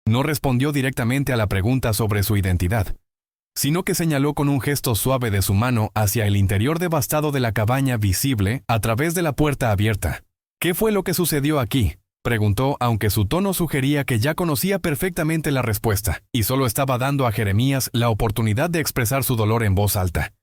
No respondió directamente a la pregunta sobre su identidad, sino que señaló con un gesto suave de su mano hacia el interior devastado de la cabaña visible a través de la puerta abierta. «¿Qué fue lo que sucedió aquí?», preguntó, aunque su tono sugería que ya conocía perfectamente la respuesta, y solo estaba dando a Jeremías la oportunidad de expresar su dolor en voz alta.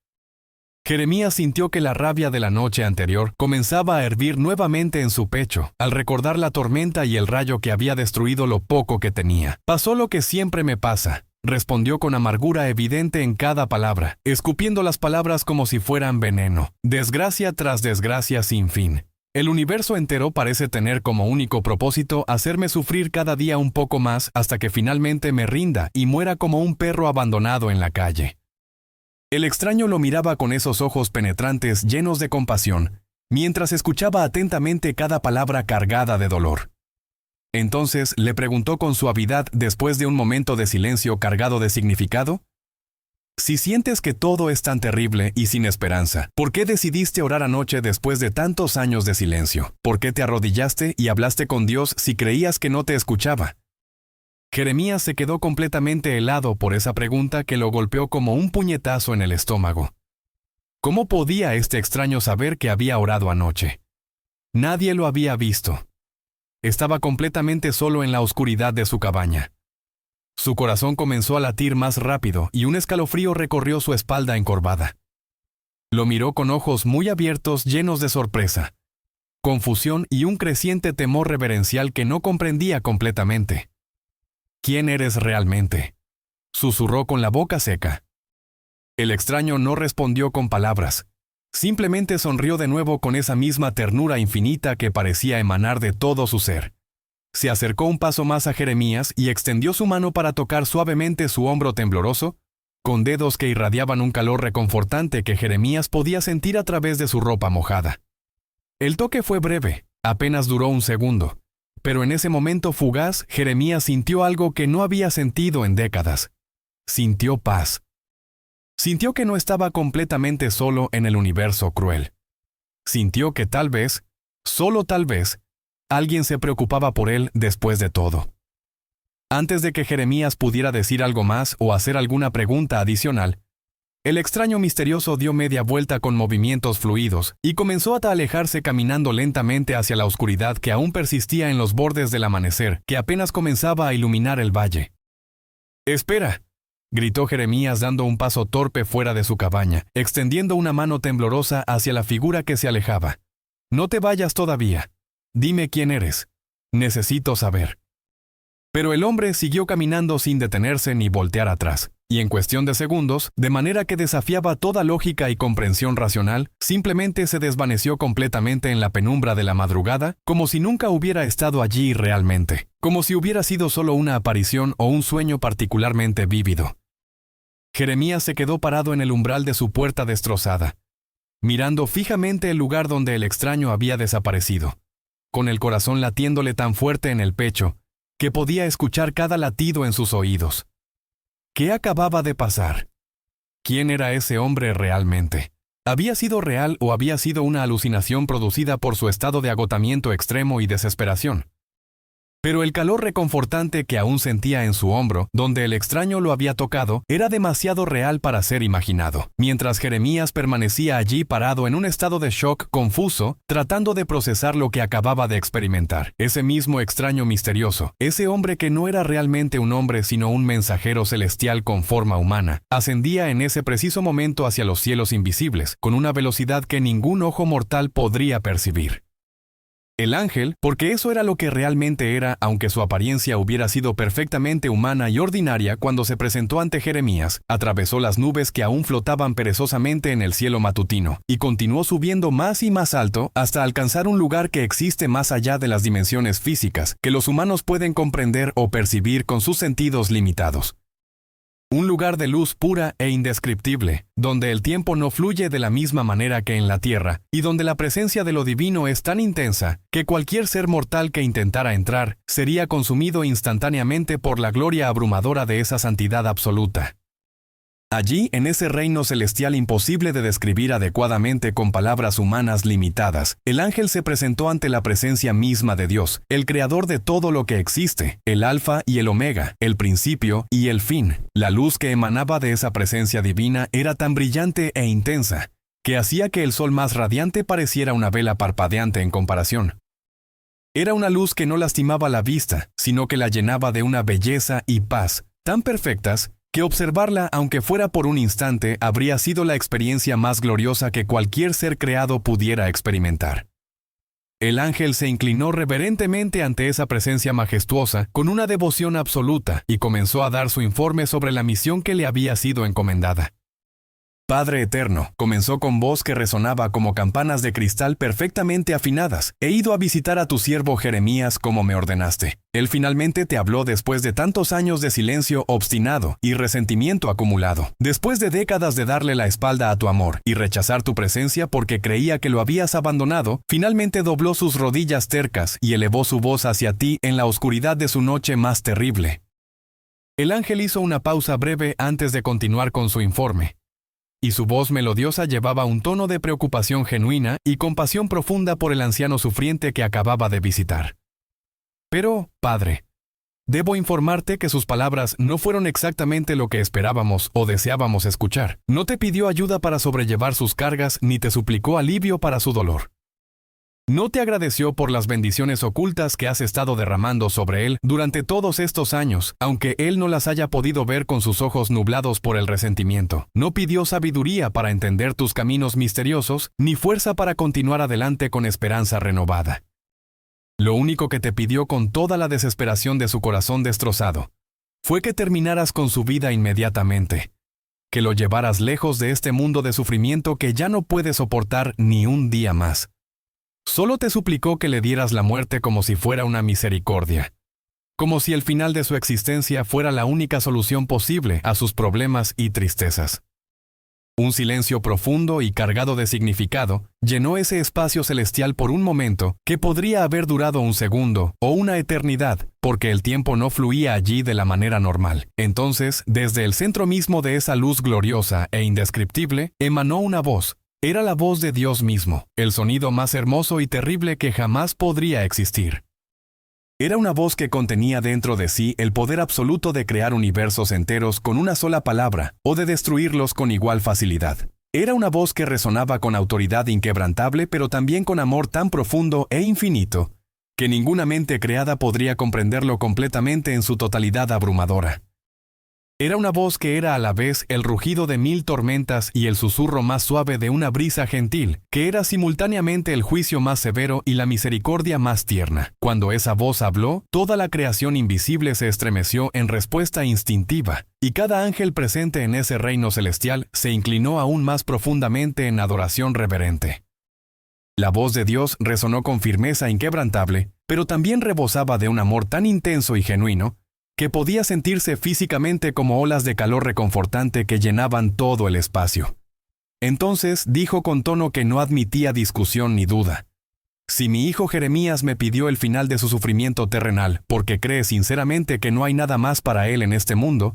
Jeremías sintió que la rabia de la noche anterior comenzaba a hervir nuevamente en su pecho, al recordar la tormenta y el rayo que había destruido lo poco que tenía. «Pasó lo que siempre me pasa», respondió con amargura evidente en cada palabra, escupiendo las palabras como si fueran veneno. «Desgracia tras desgracia sin fin. El universo entero parece tener como único propósito hacerme sufrir cada día un poco más hasta que finalmente me rinda y muera como un perro abandonado en la calle». El extraño lo miraba con esos ojos penetrantes llenos de compasión, mientras escuchaba atentamente cada palabra cargada de dolor. Entonces le preguntó con suavidad después de un momento de silencio cargado de significado: «Si sientes que todo es tan terrible y sin esperanza, ¿por qué decidiste orar anoche después de tantos años de silencio? ¿Por qué te arrodillaste y hablaste con Dios si creías que no te escuchaba?». Jeremías se quedó completamente helado por esa pregunta que lo golpeó como un puñetazo en el estómago. ¿Cómo podía este extraño saber que había orado anoche? Nadie lo había visto. Estaba completamente solo en la oscuridad de su cabaña. Su corazón comenzó a latir más rápido y un escalofrío recorrió su espalda encorvada. Lo miró con ojos muy abiertos llenos de sorpresa, confusión y un creciente temor reverencial que no comprendía completamente. «¿Quién eres realmente?», susurró con la boca seca. El extraño no respondió con palabras. Simplemente sonrió de nuevo con esa misma ternura infinita que parecía emanar de todo su ser. Se acercó un paso más a Jeremías y extendió su mano para tocar suavemente su hombro tembloroso, con dedos que irradiaban un calor reconfortante que Jeremías podía sentir a través de su ropa mojada. El toque fue breve, apenas duró un segundo, pero en ese momento fugaz Jeremías sintió algo que no había sentido en décadas. Sintió paz. Sintió que no estaba completamente solo en el universo cruel. Sintió que tal vez, solo tal vez, alguien se preocupaba por él después de todo. Antes de que Jeremías pudiera decir algo más o hacer alguna pregunta adicional, el extraño misterioso dio media vuelta con movimientos fluidos y comenzó a alejarse caminando lentamente hacia la oscuridad que aún persistía en los bordes del amanecer, que apenas comenzaba a iluminar el valle. «¡Espera!», gritó Jeremías dando un paso torpe fuera de su cabaña, extendiendo una mano temblorosa hacia la figura que se alejaba. «No te vayas todavía. Dime quién eres. Necesito saber». Pero el hombre siguió caminando sin detenerse ni voltear atrás, y en cuestión de segundos, de manera que desafiaba toda lógica y comprensión racional, simplemente se desvaneció completamente en la penumbra de la madrugada, como si nunca hubiera estado allí realmente, como si hubiera sido solo una aparición o un sueño particularmente vívido. Jeremías se quedó parado en el umbral de su puerta destrozada, mirando fijamente el lugar donde el extraño había desaparecido, con el corazón latiéndole tan fuerte en el pecho, que podía escuchar cada latido en sus oídos. ¿Qué acababa de pasar? ¿Quién era ese hombre realmente? ¿Había sido real o había sido una alucinación producida por su estado de agotamiento extremo y desesperación? Pero el calor reconfortante que aún sentía en su hombro, donde el extraño lo había tocado, era demasiado real para ser imaginado. Mientras Jeremías permanecía allí parado en un estado de shock confuso, tratando de procesar lo que acababa de experimentar. Ese mismo extraño misterioso, ese hombre que no era realmente un hombre sino un mensajero celestial con forma humana, ascendía en ese preciso momento hacia los cielos invisibles, con una velocidad que ningún ojo mortal podría percibir. El ángel, porque eso era lo que realmente era, aunque su apariencia hubiera sido perfectamente humana y ordinaria cuando se presentó ante Jeremías, atravesó las nubes que aún flotaban perezosamente en el cielo matutino, y continuó subiendo más y más alto hasta alcanzar un lugar que existe más allá de las dimensiones físicas, que los humanos pueden comprender o percibir con sus sentidos limitados. Un lugar de luz pura e indescriptible, donde el tiempo no fluye de la misma manera que en la tierra, y donde la presencia de lo divino es tan intensa que cualquier ser mortal que intentara entrar sería consumido instantáneamente por la gloria abrumadora de esa santidad absoluta. Allí, en ese reino celestial imposible de describir adecuadamente con palabras humanas limitadas, el ángel se presentó ante la presencia misma de Dios, el creador de todo lo que existe, el alfa y el omega, el principio y el fin. La luz que emanaba de esa presencia divina era tan brillante e intensa, que hacía que el sol más radiante pareciera una vela parpadeante en comparación. Era una luz que no lastimaba la vista, sino que la llenaba de una belleza y paz tan perfectas que observarla, aunque fuera por un instante, habría sido la experiencia más gloriosa que cualquier ser creado pudiera experimentar. El ángel se inclinó reverentemente ante esa presencia majestuosa con una devoción absoluta y comenzó a dar su informe sobre la misión que le había sido encomendada. Padre eterno, comenzó con voz que resonaba como campanas de cristal perfectamente afinadas, he ido a visitar a tu siervo Jeremías como me ordenaste. Él finalmente te habló después de tantos años de silencio obstinado y resentimiento acumulado, después de décadas de darle la espalda a tu amor y rechazar tu presencia porque creía que lo habías abandonado, finalmente dobló sus rodillas tercas y elevó su voz hacia ti en la oscuridad de su noche más terrible. El ángel hizo una pausa breve antes de continuar con su informe, y su voz melodiosa llevaba un tono de preocupación genuina y compasión profunda por el anciano sufriente que acababa de visitar. Pero, padre, debo informarte que sus palabras no fueron exactamente lo que esperábamos o deseábamos escuchar. No te pidió ayuda para sobrellevar sus cargas ni te suplicó alivio para su dolor. No te agradeció por las bendiciones ocultas que has estado derramando sobre él durante todos estos años, aunque él no las haya podido ver con sus ojos nublados por el resentimiento. No pidió sabiduría para entender tus caminos misteriosos, ni fuerza para continuar adelante con esperanza renovada. Lo único que te pidió con toda la desesperación de su corazón destrozado fue que terminaras con su vida inmediatamente, que lo llevaras lejos de este mundo de sufrimiento que ya no puede soportar ni un día más. Solo te suplicó que le dieras la muerte como si fuera una misericordia, como si el final de su existencia fuera la única solución posible a sus problemas y tristezas. Un silencio profundo y cargado de significado llenó ese espacio celestial por un momento que podría haber durado un segundo o una eternidad, porque el tiempo no fluía allí de la manera normal. Entonces, desde el centro mismo de esa luz gloriosa e indescriptible, emanó una voz. Era la voz de Dios mismo, el sonido más hermoso y terrible que jamás podría existir. Era una voz que contenía dentro de sí el poder absoluto de crear universos enteros con una sola palabra, o de destruirlos con igual facilidad. Era una voz que resonaba con autoridad inquebrantable, pero también con amor tan profundo e infinito, que ninguna mente creada podría comprenderlo completamente en su totalidad abrumadora. Era una voz que era a la vez el rugido de 1000 tormentas y el susurro más suave de una brisa gentil, que era simultáneamente el juicio más severo y la misericordia más tierna. Cuando esa voz habló, toda la creación invisible se estremeció en respuesta instintiva, y cada ángel presente en ese reino celestial se inclinó aún más profundamente en adoración reverente. La voz de Dios resonó con firmeza inquebrantable, pero también rebosaba de un amor tan intenso y genuino, que podía sentirse físicamente como olas de calor reconfortante que llenaban todo el espacio. Entonces dijo con tono que no admitía discusión ni duda: si mi hijo Jeremías me pidió el final de su sufrimiento terrenal porque cree sinceramente que no hay nada más para él en este mundo,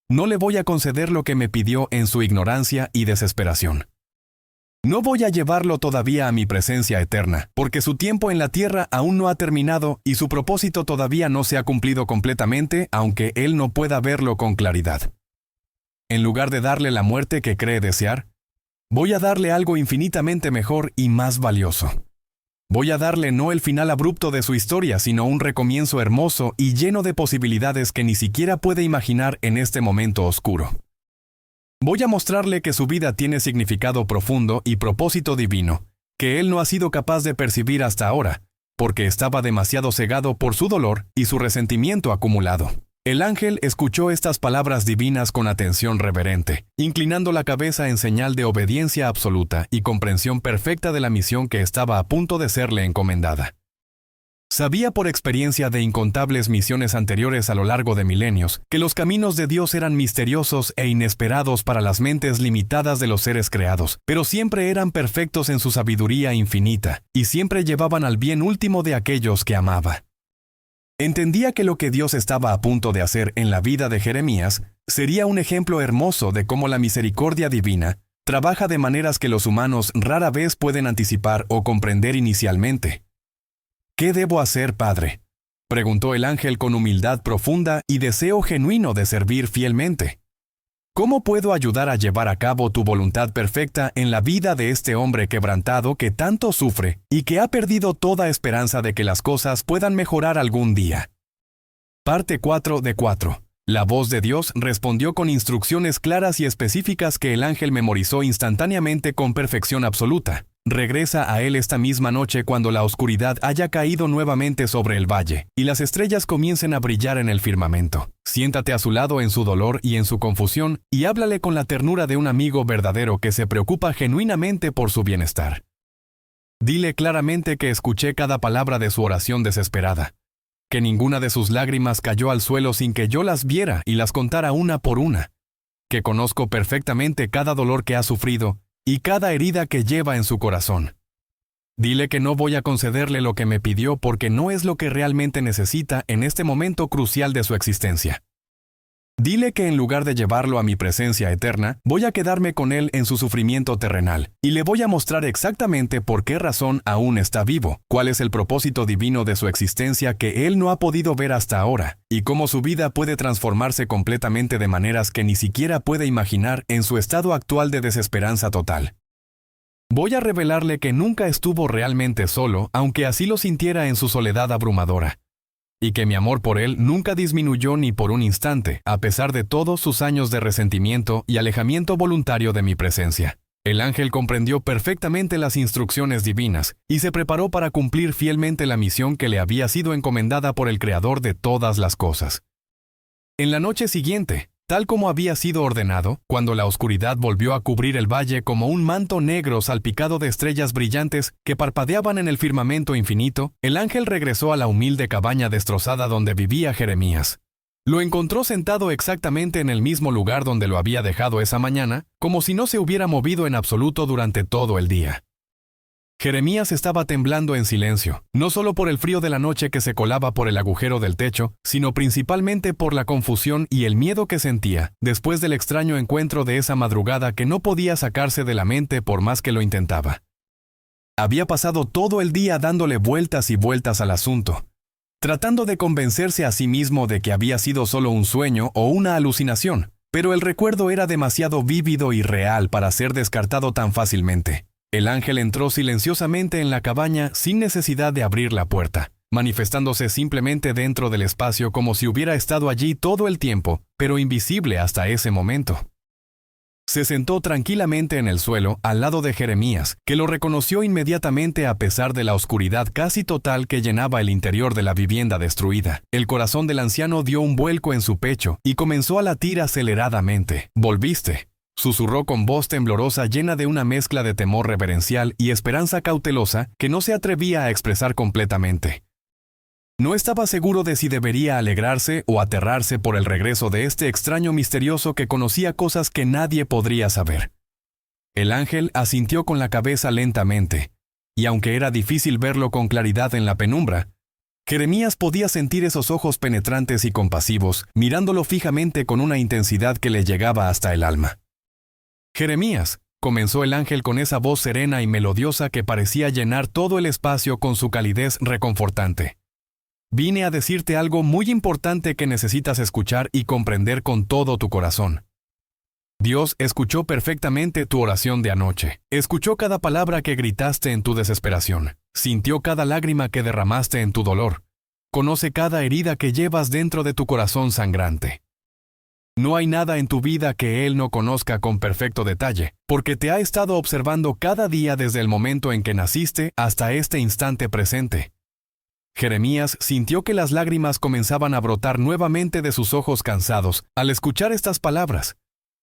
no le voy a conceder lo que me pidió en su ignorancia y desesperación. No voy a llevarlo todavía a mi presencia eterna, porque su tiempo en la tierra aún no ha terminado y su propósito todavía no se ha cumplido completamente, aunque él no pueda verlo con claridad. En lugar de darle la muerte que cree desear, voy a darle algo infinitamente mejor y más valioso. Voy a darle no el final abrupto de su historia, sino un recomienzo hermoso y lleno de posibilidades que ni siquiera puede imaginar en este momento oscuro. Voy a mostrarle que su vida tiene significado profundo y propósito divino, que él no ha sido capaz de percibir hasta ahora, porque estaba demasiado cegado por su dolor y su resentimiento acumulado. El ángel escuchó estas palabras divinas con atención reverente, inclinando la cabeza en señal de obediencia absoluta y comprensión perfecta de la misión que estaba a punto de serle encomendada. Sabía por experiencia de incontables misiones anteriores a lo largo de milenios que los caminos de Dios eran misteriosos e inesperados para las mentes limitadas de los seres creados, pero siempre eran perfectos en su sabiduría infinita y siempre llevaban al bien último de aquellos que amaba. Entendía que lo que Dios estaba a punto de hacer en la vida de Jeremías sería un ejemplo hermoso de cómo la misericordia divina trabaja de maneras que los humanos rara vez pueden anticipar o comprender inicialmente. ¿Qué debo hacer, Padre?, preguntó el ángel con humildad profunda y deseo genuino de servir fielmente. ¿Cómo puedo ayudar a llevar a cabo tu voluntad perfecta en la vida de este hombre quebrantado que tanto sufre y que ha perdido toda esperanza de que las cosas puedan mejorar algún día? Parte 4 de 4. La voz de Dios respondió con instrucciones claras y específicas que el ángel memorizó instantáneamente con perfección absoluta. Regresa a él esta misma noche cuando la oscuridad haya caído nuevamente sobre el valle y las estrellas comiencen a brillar en el firmamento. Siéntate a su lado en su dolor y en su confusión y háblale con la ternura de un amigo verdadero que se preocupa genuinamente por su bienestar. Dile claramente que escuché cada palabra de su oración desesperada, que ninguna de sus lágrimas cayó al suelo sin que yo las viera y las contara una por una, que conozco perfectamente cada dolor que ha sufrido y cada herida que lleva en su corazón. Dile que no voy a concederle lo que me pidió porque no es lo que realmente necesita en este momento crucial de su existencia. Dile que en lugar de llevarlo a mi presencia eterna, voy a quedarme con él en su sufrimiento terrenal, y le voy a mostrar exactamente por qué razón aún está vivo, cuál es el propósito divino de su existencia que él no ha podido ver hasta ahora, y cómo su vida puede transformarse completamente de maneras que ni siquiera puede imaginar en su estado actual de desesperanza total. Voy a revelarle que nunca estuvo realmente solo, aunque así lo sintiera en su soledad abrumadora, y que mi amor por él nunca disminuyó ni por un instante, a pesar de todos sus años de resentimiento y alejamiento voluntario de mi presencia. El ángel comprendió perfectamente las instrucciones divinas y se preparó para cumplir fielmente la misión que le había sido encomendada por el Creador de todas las cosas. En la noche siguiente, tal como había sido ordenado, cuando la oscuridad volvió a cubrir el valle como un manto negro salpicado de estrellas brillantes que parpadeaban en el firmamento infinito, el ángel regresó a la humilde cabaña destrozada donde vivía Jeremías. Lo encontró sentado exactamente en el mismo lugar donde lo había dejado esa mañana, como si no se hubiera movido en absoluto durante todo el día. Jeremías estaba temblando en silencio, no solo por el frío de la noche que se colaba por el agujero del techo, sino principalmente por la confusión y el miedo que sentía después del extraño encuentro de esa madrugada que no podía sacarse de la mente por más que lo intentaba. Había pasado todo el día dándole vueltas y vueltas al asunto, tratando de convencerse a sí mismo de que había sido solo un sueño o una alucinación, pero el recuerdo era demasiado vívido y real para ser descartado tan fácilmente. El ángel entró silenciosamente en la cabaña sin necesidad de abrir la puerta, manifestándose simplemente dentro del espacio como si hubiera estado allí todo el tiempo, pero invisible hasta ese momento. Se sentó tranquilamente en el suelo al lado de Jeremías, que lo reconoció inmediatamente a pesar de la oscuridad casi total que llenaba el interior de la vivienda destruida. El corazón del anciano dio un vuelco en su pecho y comenzó a latir aceleradamente. «¿Volviste?», susurró con voz temblorosa llena de una mezcla de temor reverencial y esperanza cautelosa que no se atrevía a expresar completamente. No estaba seguro de si debería alegrarse o aterrarse por el regreso de este extraño misterioso que conocía cosas que nadie podría saber. El ángel asintió con la cabeza lentamente, y aunque era difícil verlo con claridad en la penumbra, Jeremías podía sentir esos ojos penetrantes y compasivos, mirándolo fijamente con una intensidad que le llegaba hasta el alma. «Jeremías», comenzó el ángel con esa voz serena y melodiosa que parecía llenar todo el espacio con su calidez reconfortante. «Vine a decirte algo muy importante que necesitas escuchar y comprender con todo tu corazón. Dios escuchó perfectamente tu oración de anoche. Escuchó cada palabra que gritaste en tu desesperación. Sintió cada lágrima que derramaste en tu dolor. Conoce cada herida que llevas dentro de tu corazón sangrante. No hay nada en tu vida que Él no conozca con perfecto detalle, porque te ha estado observando cada día desde el momento en que naciste hasta este instante presente». Jeremías sintió que las lágrimas comenzaban a brotar nuevamente de sus ojos cansados al escuchar estas palabras.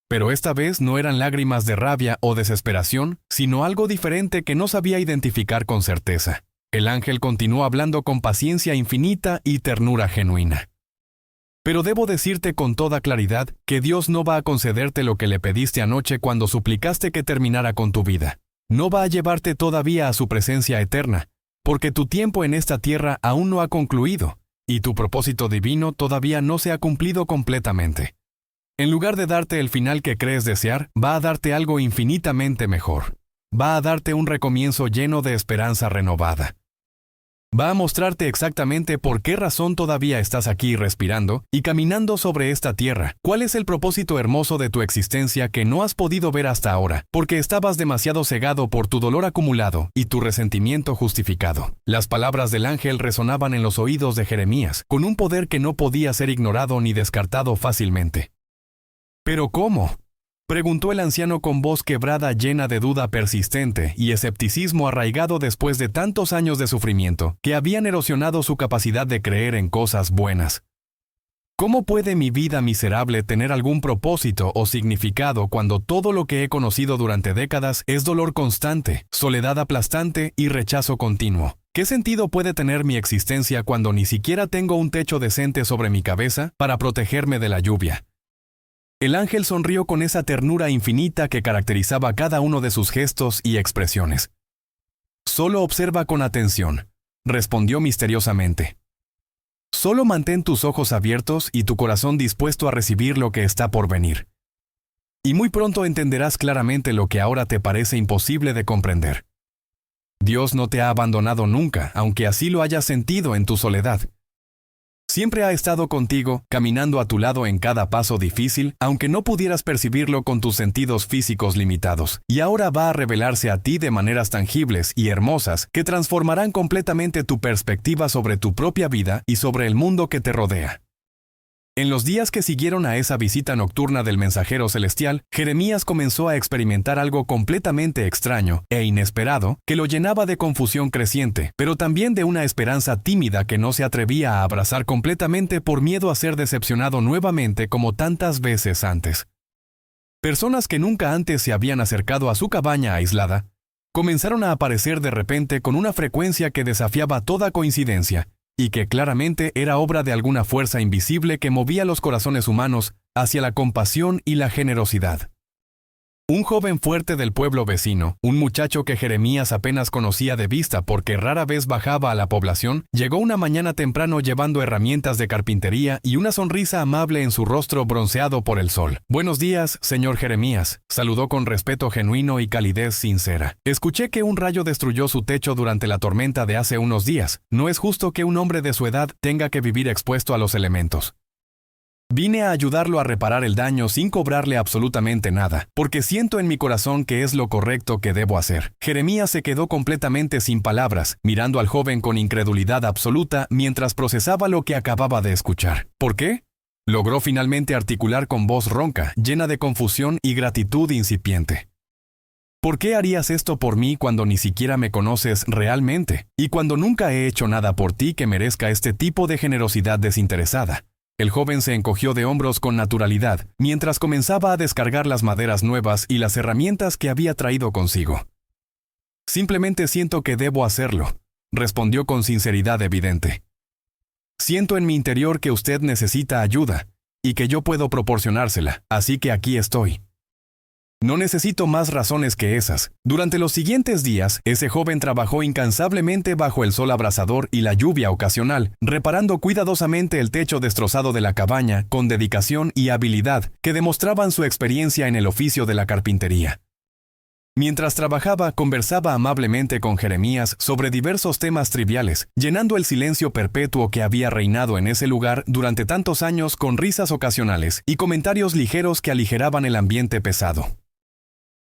Pero esta vez no eran lágrimas de rabia o desesperación, sino algo diferente que no sabía identificar con certeza. El ángel continuó hablando con paciencia infinita y ternura genuina. «Pero debo decirte con toda claridad que Dios no va a concederte lo que le pediste anoche cuando suplicaste que terminara con tu vida. No va a llevarte todavía a su presencia eterna, porque tu tiempo en esta tierra aún no ha concluido, y tu propósito divino todavía no se ha cumplido completamente. En lugar de darte el final que crees desear, va a darte algo infinitamente mejor. Va a darte un recomienzo lleno de esperanza renovada. Va a mostrarte exactamente por qué razón todavía estás aquí respirando y caminando sobre esta tierra. ¿Cuál es el propósito hermoso de tu existencia que no has podido ver hasta ahora, porque estabas demasiado cegado por tu dolor acumulado y tu resentimiento justificado? Las palabras del ángel resonaban en los oídos de Jeremías, con un poder que no podía ser ignorado ni descartado fácilmente. ¿Pero cómo?, preguntó el anciano con voz quebrada, llena de duda persistente y escepticismo arraigado después de tantos años de sufrimiento que habían erosionado su capacidad de creer en cosas buenas. ¿Cómo puede mi vida miserable tener algún propósito o significado cuando todo lo que he conocido durante décadas es dolor constante, soledad aplastante y rechazo continuo? ¿Qué sentido puede tener mi existencia cuando ni siquiera tengo un techo decente sobre mi cabeza para protegerme de la lluvia? El ángel sonrió con esa ternura infinita que caracterizaba cada uno de sus gestos y expresiones. «Solo observa con atención», respondió misteriosamente. «Solo mantén tus ojos abiertos y tu corazón dispuesto a recibir lo que está por venir. Y muy pronto entenderás claramente lo que ahora te parece imposible de comprender. Dios no te ha abandonado nunca, aunque así lo hayas sentido en tu soledad. Siempre ha estado contigo, caminando a tu lado en cada paso difícil, aunque no pudieras percibirlo con tus sentidos físicos limitados, y ahora va a revelarse a ti de maneras tangibles y hermosas que transformarán completamente tu perspectiva sobre tu propia vida y sobre el mundo que te rodea». En los días que siguieron a esa visita nocturna del mensajero celestial, Jeremías comenzó a experimentar algo completamente extraño e inesperado que lo llenaba de confusión creciente, pero también de una esperanza tímida que no se atrevía a abrazar completamente por miedo a ser decepcionado nuevamente como tantas veces antes. Personas que nunca antes se habían acercado a su cabaña aislada, comenzaron a aparecer de repente con una frecuencia que desafiaba toda coincidencia, y que claramente era obra de alguna fuerza invisible que movía los corazones humanos hacia la compasión y la generosidad. Un joven fuerte del pueblo vecino, un muchacho que Jeremías apenas conocía de vista porque rara vez bajaba a la población, llegó una mañana temprano llevando herramientas de carpintería y una sonrisa amable en su rostro bronceado por el sol. «Buenos días, señor Jeremías», saludó con respeto genuino y calidez sincera. «Escuché que un rayo destruyó su techo durante la tormenta de hace unos días. No es justo que un hombre de su edad tenga que vivir expuesto a los elementos. Vine a ayudarlo a reparar el daño sin cobrarle absolutamente nada, porque siento en mi corazón que es lo correcto que debo hacer». Jeremías se quedó completamente sin palabras, mirando al joven con incredulidad absoluta mientras procesaba lo que acababa de escuchar. «¿Por qué?», logró finalmente articular con voz ronca, llena de confusión y gratitud incipiente. «¿Por qué harías esto por mí cuando ni siquiera me conoces realmente, y cuando nunca he hecho nada por ti que merezca este tipo de generosidad desinteresada?» El joven se encogió de hombros con naturalidad, mientras comenzaba a descargar las maderas nuevas y las herramientas que había traído consigo. «Simplemente siento que debo hacerlo», respondió con sinceridad evidente. «Siento en mi interior que usted necesita ayuda, y que yo puedo proporcionársela, así que aquí estoy. No necesito más razones que esas». Durante los siguientes días, ese joven trabajó incansablemente bajo el sol abrasador y la lluvia ocasional, reparando cuidadosamente el techo destrozado de la cabaña con dedicación y habilidad que demostraban su experiencia en el oficio de la carpintería. Mientras trabajaba, conversaba amablemente con Jeremías sobre diversos temas triviales, llenando el silencio perpetuo que había reinado en ese lugar durante tantos años con risas ocasionales y comentarios ligeros que aligeraban el ambiente pesado.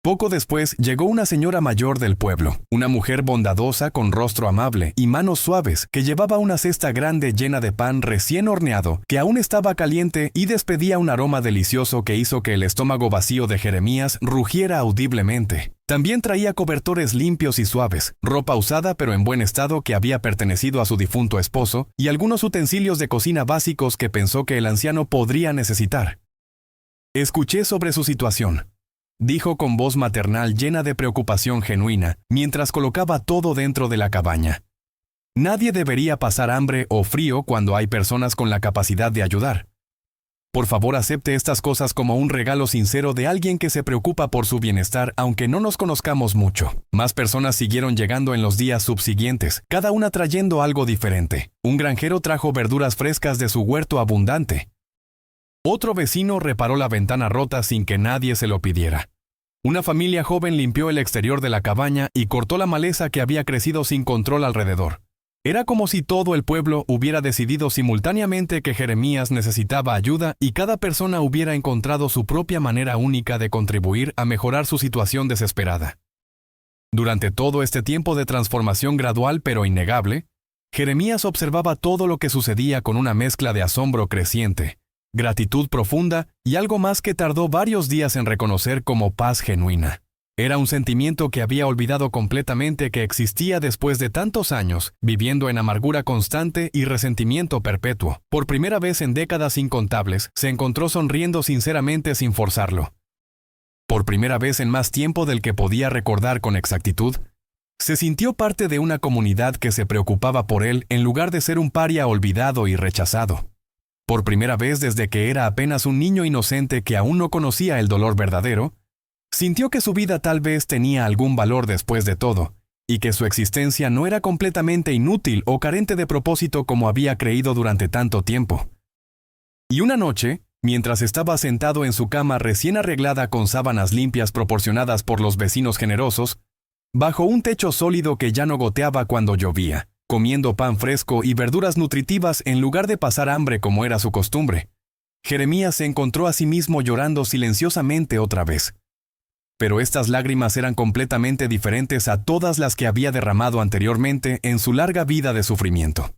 Poco después llegó una señora mayor del pueblo, una mujer bondadosa con rostro amable y manos suaves que llevaba una cesta grande llena de pan recién horneado que aún estaba caliente y despedía un aroma delicioso que hizo que el estómago vacío de Jeremías rugiera audiblemente. También traía cobertores limpios y suaves, ropa usada pero en buen estado que había pertenecido a su difunto esposo y algunos utensilios de cocina básicos que pensó que el anciano podría necesitar. «Escuché sobre su situación», dijo con voz maternal llena de preocupación genuina, mientras colocaba todo dentro de la cabaña. «Nadie debería pasar hambre o frío cuando hay personas con la capacidad de ayudar. Por favor, acepte estas cosas como un regalo sincero de alguien que se preocupa por su bienestar, aunque no nos conozcamos mucho. Más personas siguieron llegando en los días subsiguientes, cada una trayendo algo diferente. Un granjero trajo verduras frescas de su huerto abundante. Otro vecino reparó la ventana rota sin que nadie se lo pidiera. Una familia joven limpió el exterior de la cabaña y cortó la maleza que había crecido sin control alrededor. Era como si todo el pueblo hubiera decidido simultáneamente que Jeremías necesitaba ayuda y cada persona hubiera encontrado su propia manera única de contribuir a mejorar su situación desesperada. Durante todo este tiempo de transformación gradual pero innegable, Jeremías observaba todo lo que sucedía con una mezcla de asombro creciente, gratitud profunda y algo más que tardó varios días en reconocer como paz genuina. Era un sentimiento que había olvidado completamente que existía después de tantos años, viviendo en amargura constante y resentimiento perpetuo. Por primera vez en décadas incontables, se encontró sonriendo sinceramente sin forzarlo. Por primera vez en más tiempo del que podía recordar con exactitud, se sintió parte de una comunidad que se preocupaba por él en lugar de ser un paria olvidado y rechazado. Por primera vez desde que era apenas un niño inocente que aún no conocía el dolor verdadero, sintió que su vida tal vez tenía algún valor después de todo, y que su existencia no era completamente inútil o carente de propósito como había creído durante tanto tiempo. Y una noche, mientras estaba sentado en su cama recién arreglada con sábanas limpias proporcionadas por los vecinos generosos, bajo un techo sólido que ya no goteaba cuando llovía, comiendo pan fresco y verduras nutritivas en lugar de pasar hambre como era su costumbre, Jeremías se encontró a sí mismo llorando silenciosamente otra vez. Pero estas lágrimas eran completamente diferentes a todas las que había derramado anteriormente en su larga vida de sufrimiento.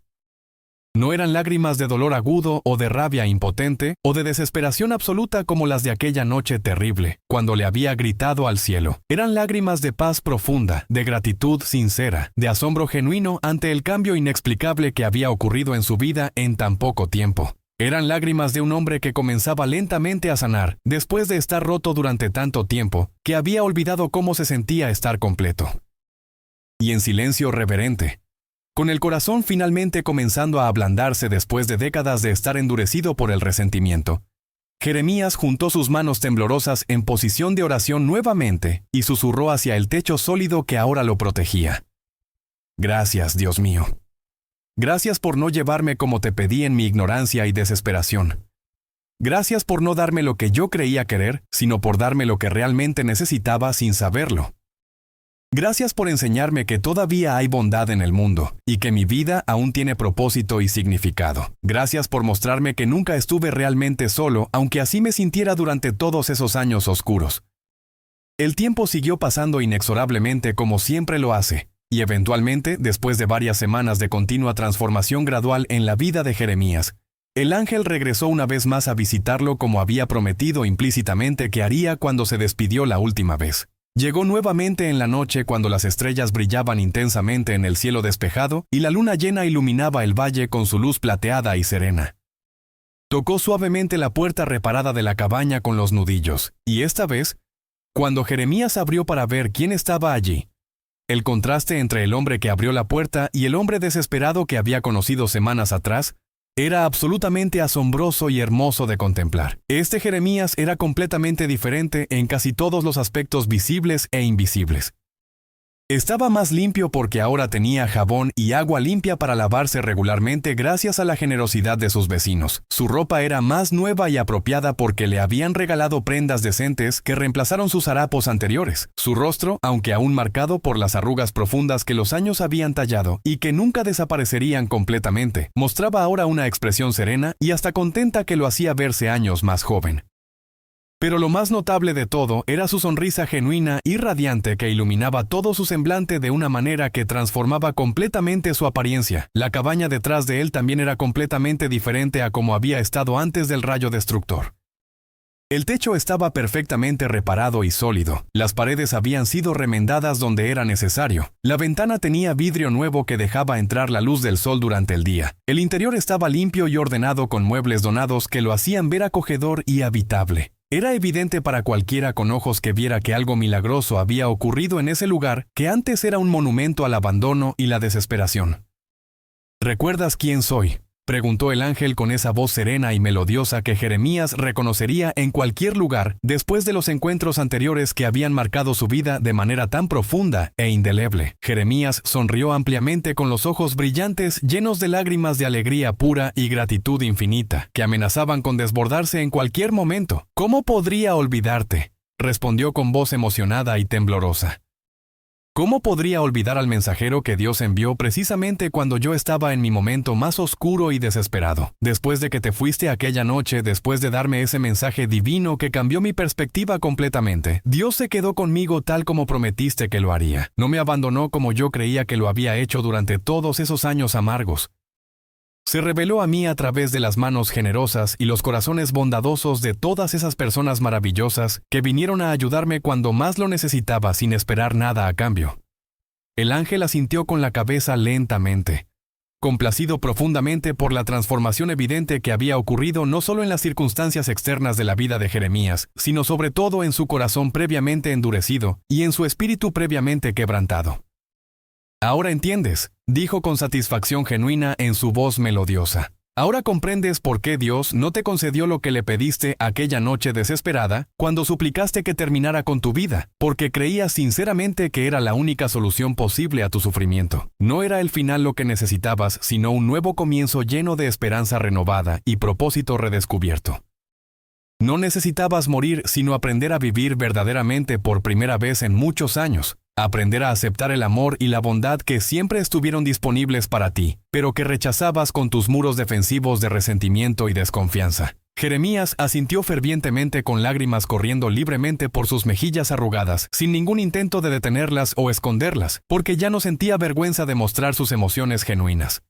No eran lágrimas de dolor agudo o de rabia impotente o de desesperación absoluta como las de aquella noche terrible, cuando le había gritado al cielo. Eran lágrimas de paz profunda, de gratitud sincera, de asombro genuino ante el cambio inexplicable que había ocurrido en su vida en tan poco tiempo. Eran lágrimas de un hombre que comenzaba lentamente a sanar, después de estar roto durante tanto tiempo, que había olvidado cómo se sentía estar completo. Y en silencio reverente, con el corazón finalmente comenzando a ablandarse después de décadas de estar endurecido por el resentimiento, Jeremías juntó sus manos temblorosas en posición de oración nuevamente y susurró hacia el techo sólido que ahora lo protegía. Gracias, Dios mío. Gracias por no llevarme como te pedí en mi ignorancia y desesperación. Gracias por no darme lo que yo creía querer, sino por darme lo que realmente necesitaba sin saberlo. Gracias por enseñarme que todavía hay bondad en el mundo, y que mi vida aún tiene propósito y significado. Gracias por mostrarme que nunca estuve realmente solo, aunque así me sintiera durante todos esos años oscuros. El tiempo siguió pasando inexorablemente como siempre lo hace. Y eventualmente, después de varias semanas de continua transformación gradual en la vida de Jeremías, el ángel regresó una vez más a visitarlo como había prometido implícitamente que haría cuando se despidió la última vez. Llegó nuevamente en la noche cuando las estrellas brillaban intensamente en el cielo despejado y la luna llena iluminaba el valle con su luz plateada y serena. Tocó suavemente la puerta reparada de la cabaña con los nudillos, y esta vez, cuando Jeremías abrió para ver quién estaba allí, el contraste entre el hombre que abrió la puerta y el hombre desesperado que había conocido semanas atrás era absolutamente asombroso y hermoso de contemplar. Este Jeremías era completamente diferente en casi todos los aspectos visibles e invisibles. Estaba más limpio porque ahora tenía jabón y agua limpia para lavarse regularmente gracias a la generosidad de sus vecinos. Su ropa era más nueva y apropiada porque le habían regalado prendas decentes que reemplazaron sus harapos anteriores. Su rostro, aunque aún marcado por las arrugas profundas que los años habían tallado y que nunca desaparecerían completamente, mostraba ahora una expresión serena y hasta contenta que lo hacía verse años más joven. Pero lo más notable de todo era su sonrisa genuina y radiante que iluminaba todo su semblante de una manera que transformaba completamente su apariencia. La cabaña detrás de él también era completamente diferente a como había estado antes del rayo destructor. El techo estaba perfectamente reparado y sólido. Las paredes habían sido remendadas donde era necesario. La ventana tenía vidrio nuevo que dejaba entrar la luz del sol durante el día. El interior estaba limpio y ordenado con muebles donados que lo hacían ver acogedor y habitable. Era evidente para cualquiera con ojos que viera que algo milagroso había ocurrido en ese lugar que antes era un monumento al abandono y la desesperación. ¿Recuerdas quién soy?, preguntó el ángel con esa voz serena y melodiosa que Jeremías reconocería en cualquier lugar después de los encuentros anteriores que habían marcado su vida de manera tan profunda e indeleble. Jeremías sonrió ampliamente con los ojos brillantes llenos de lágrimas de alegría pura y gratitud infinita, que amenazaban con desbordarse en cualquier momento. «¿Cómo podría olvidarte?», respondió con voz emocionada y temblorosa. ¿Cómo podría olvidar al mensajero que Dios envió precisamente cuando yo estaba en mi momento más oscuro y desesperado? Después de que te fuiste aquella noche, después de darme ese mensaje divino que cambió mi perspectiva completamente, Dios se quedó conmigo tal como prometiste que lo haría. No me abandonó como yo creía que lo había hecho durante todos esos años amargos. Se reveló a mí a través de las manos generosas y los corazones bondadosos de todas esas personas maravillosas que vinieron a ayudarme cuando más lo necesitaba sin esperar nada a cambio. El ángel asintió con la cabeza lentamente, complacido profundamente por la transformación evidente que había ocurrido no solo en las circunstancias externas de la vida de Jeremías, sino sobre todo en su corazón previamente endurecido y en su espíritu previamente quebrantado. «Ahora entiendes», dijo con satisfacción genuina en su voz melodiosa. «Ahora comprendes por qué Dios no te concedió lo que le pediste aquella noche desesperada cuando suplicaste que terminara con tu vida, porque creías sinceramente que era la única solución posible a tu sufrimiento. No era el final lo que necesitabas, sino un nuevo comienzo lleno de esperanza renovada y propósito redescubierto. No necesitabas morir, sino aprender a vivir verdaderamente por primera vez en muchos años. Aprender a aceptar el amor y la bondad que siempre estuvieron disponibles para ti, pero que rechazabas con tus muros defensivos de resentimiento y desconfianza». Jeremías asintió fervientemente con lágrimas corriendo libremente por sus mejillas arrugadas, sin ningún intento de detenerlas o esconderlas, porque ya no sentía vergüenza de mostrar sus emociones genuinas.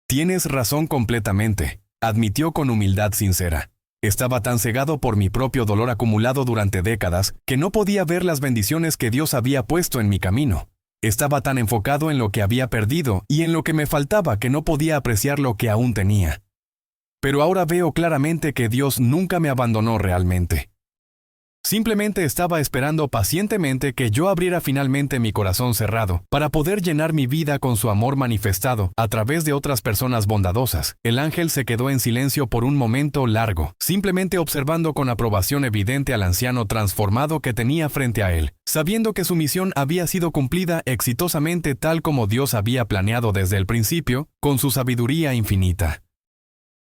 «Tienes razón completamente», admitió con humildad sincera. «Estaba tan cegado por mi propio dolor acumulado durante décadas que no podía ver las bendiciones que Dios había puesto en mi camino. Estaba tan enfocado en lo que había perdido y en lo que me faltaba que no podía apreciar lo que aún tenía. Pero ahora veo claramente que Dios nunca me abandonó realmente. Simplemente estaba esperando pacientemente que yo abriera finalmente mi corazón cerrado para poder llenar mi vida con su amor manifestado a través de otras personas bondadosas». El ángel se quedó en silencio por un momento largo, simplemente observando con aprobación evidente al anciano transformado que tenía frente a él, sabiendo que su misión había sido cumplida exitosamente tal como Dios había planeado desde el principio, con su sabiduría infinita.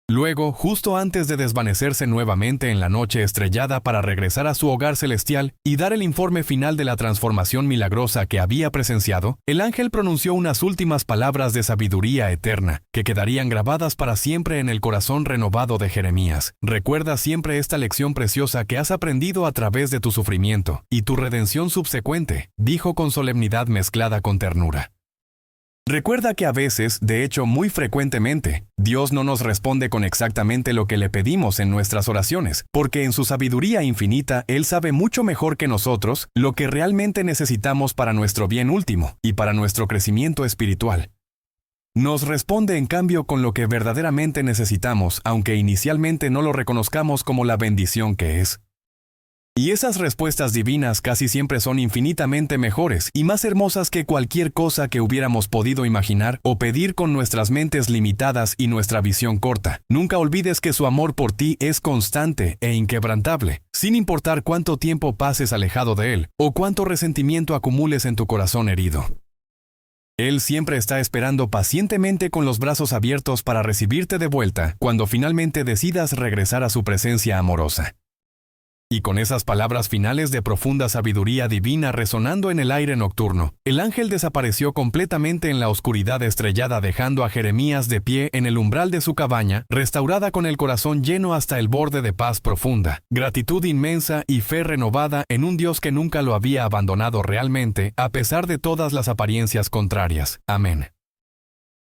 Luego, justo antes de desvanecerse nuevamente en la noche estrellada para regresar a su hogar celestial y dar el informe final de la transformación milagrosa que había presenciado, el ángel pronunció unas últimas palabras de sabiduría eterna, que quedarían grabadas para siempre en el corazón renovado de Jeremías. «Recuerda siempre esta lección preciosa que has aprendido a través de tu sufrimiento y tu redención subsecuente», dijo con solemnidad mezclada con ternura. Recuerda que a veces, de hecho muy frecuentemente, Dios no nos responde con exactamente lo que le pedimos en nuestras oraciones, porque en su sabiduría infinita Él sabe mucho mejor que nosotros lo que realmente necesitamos para nuestro bien último y para nuestro crecimiento espiritual. Nos responde en cambio con lo que verdaderamente necesitamos, aunque inicialmente no lo reconozcamos como la bendición que es. Y esas respuestas divinas casi siempre son infinitamente mejores y más hermosas que cualquier cosa que hubiéramos podido imaginar o pedir con nuestras mentes limitadas y nuestra visión corta. Nunca olvides que su amor por ti es constante e inquebrantable, sin importar cuánto tiempo pases alejado de él o cuánto resentimiento acumules en tu corazón herido. Él siempre está esperando pacientemente con los brazos abiertos para recibirte de vuelta cuando finalmente decidas regresar a su presencia amorosa. Y con esas palabras finales de profunda sabiduría divina resonando en el aire nocturno, el ángel desapareció completamente en la oscuridad estrellada, dejando a Jeremías de pie en el umbral de su cabaña, restaurada con el corazón lleno hasta el borde de paz profunda, gratitud inmensa y fe renovada en un Dios que nunca lo había abandonado realmente, a pesar de todas las apariencias contrarias. Amén.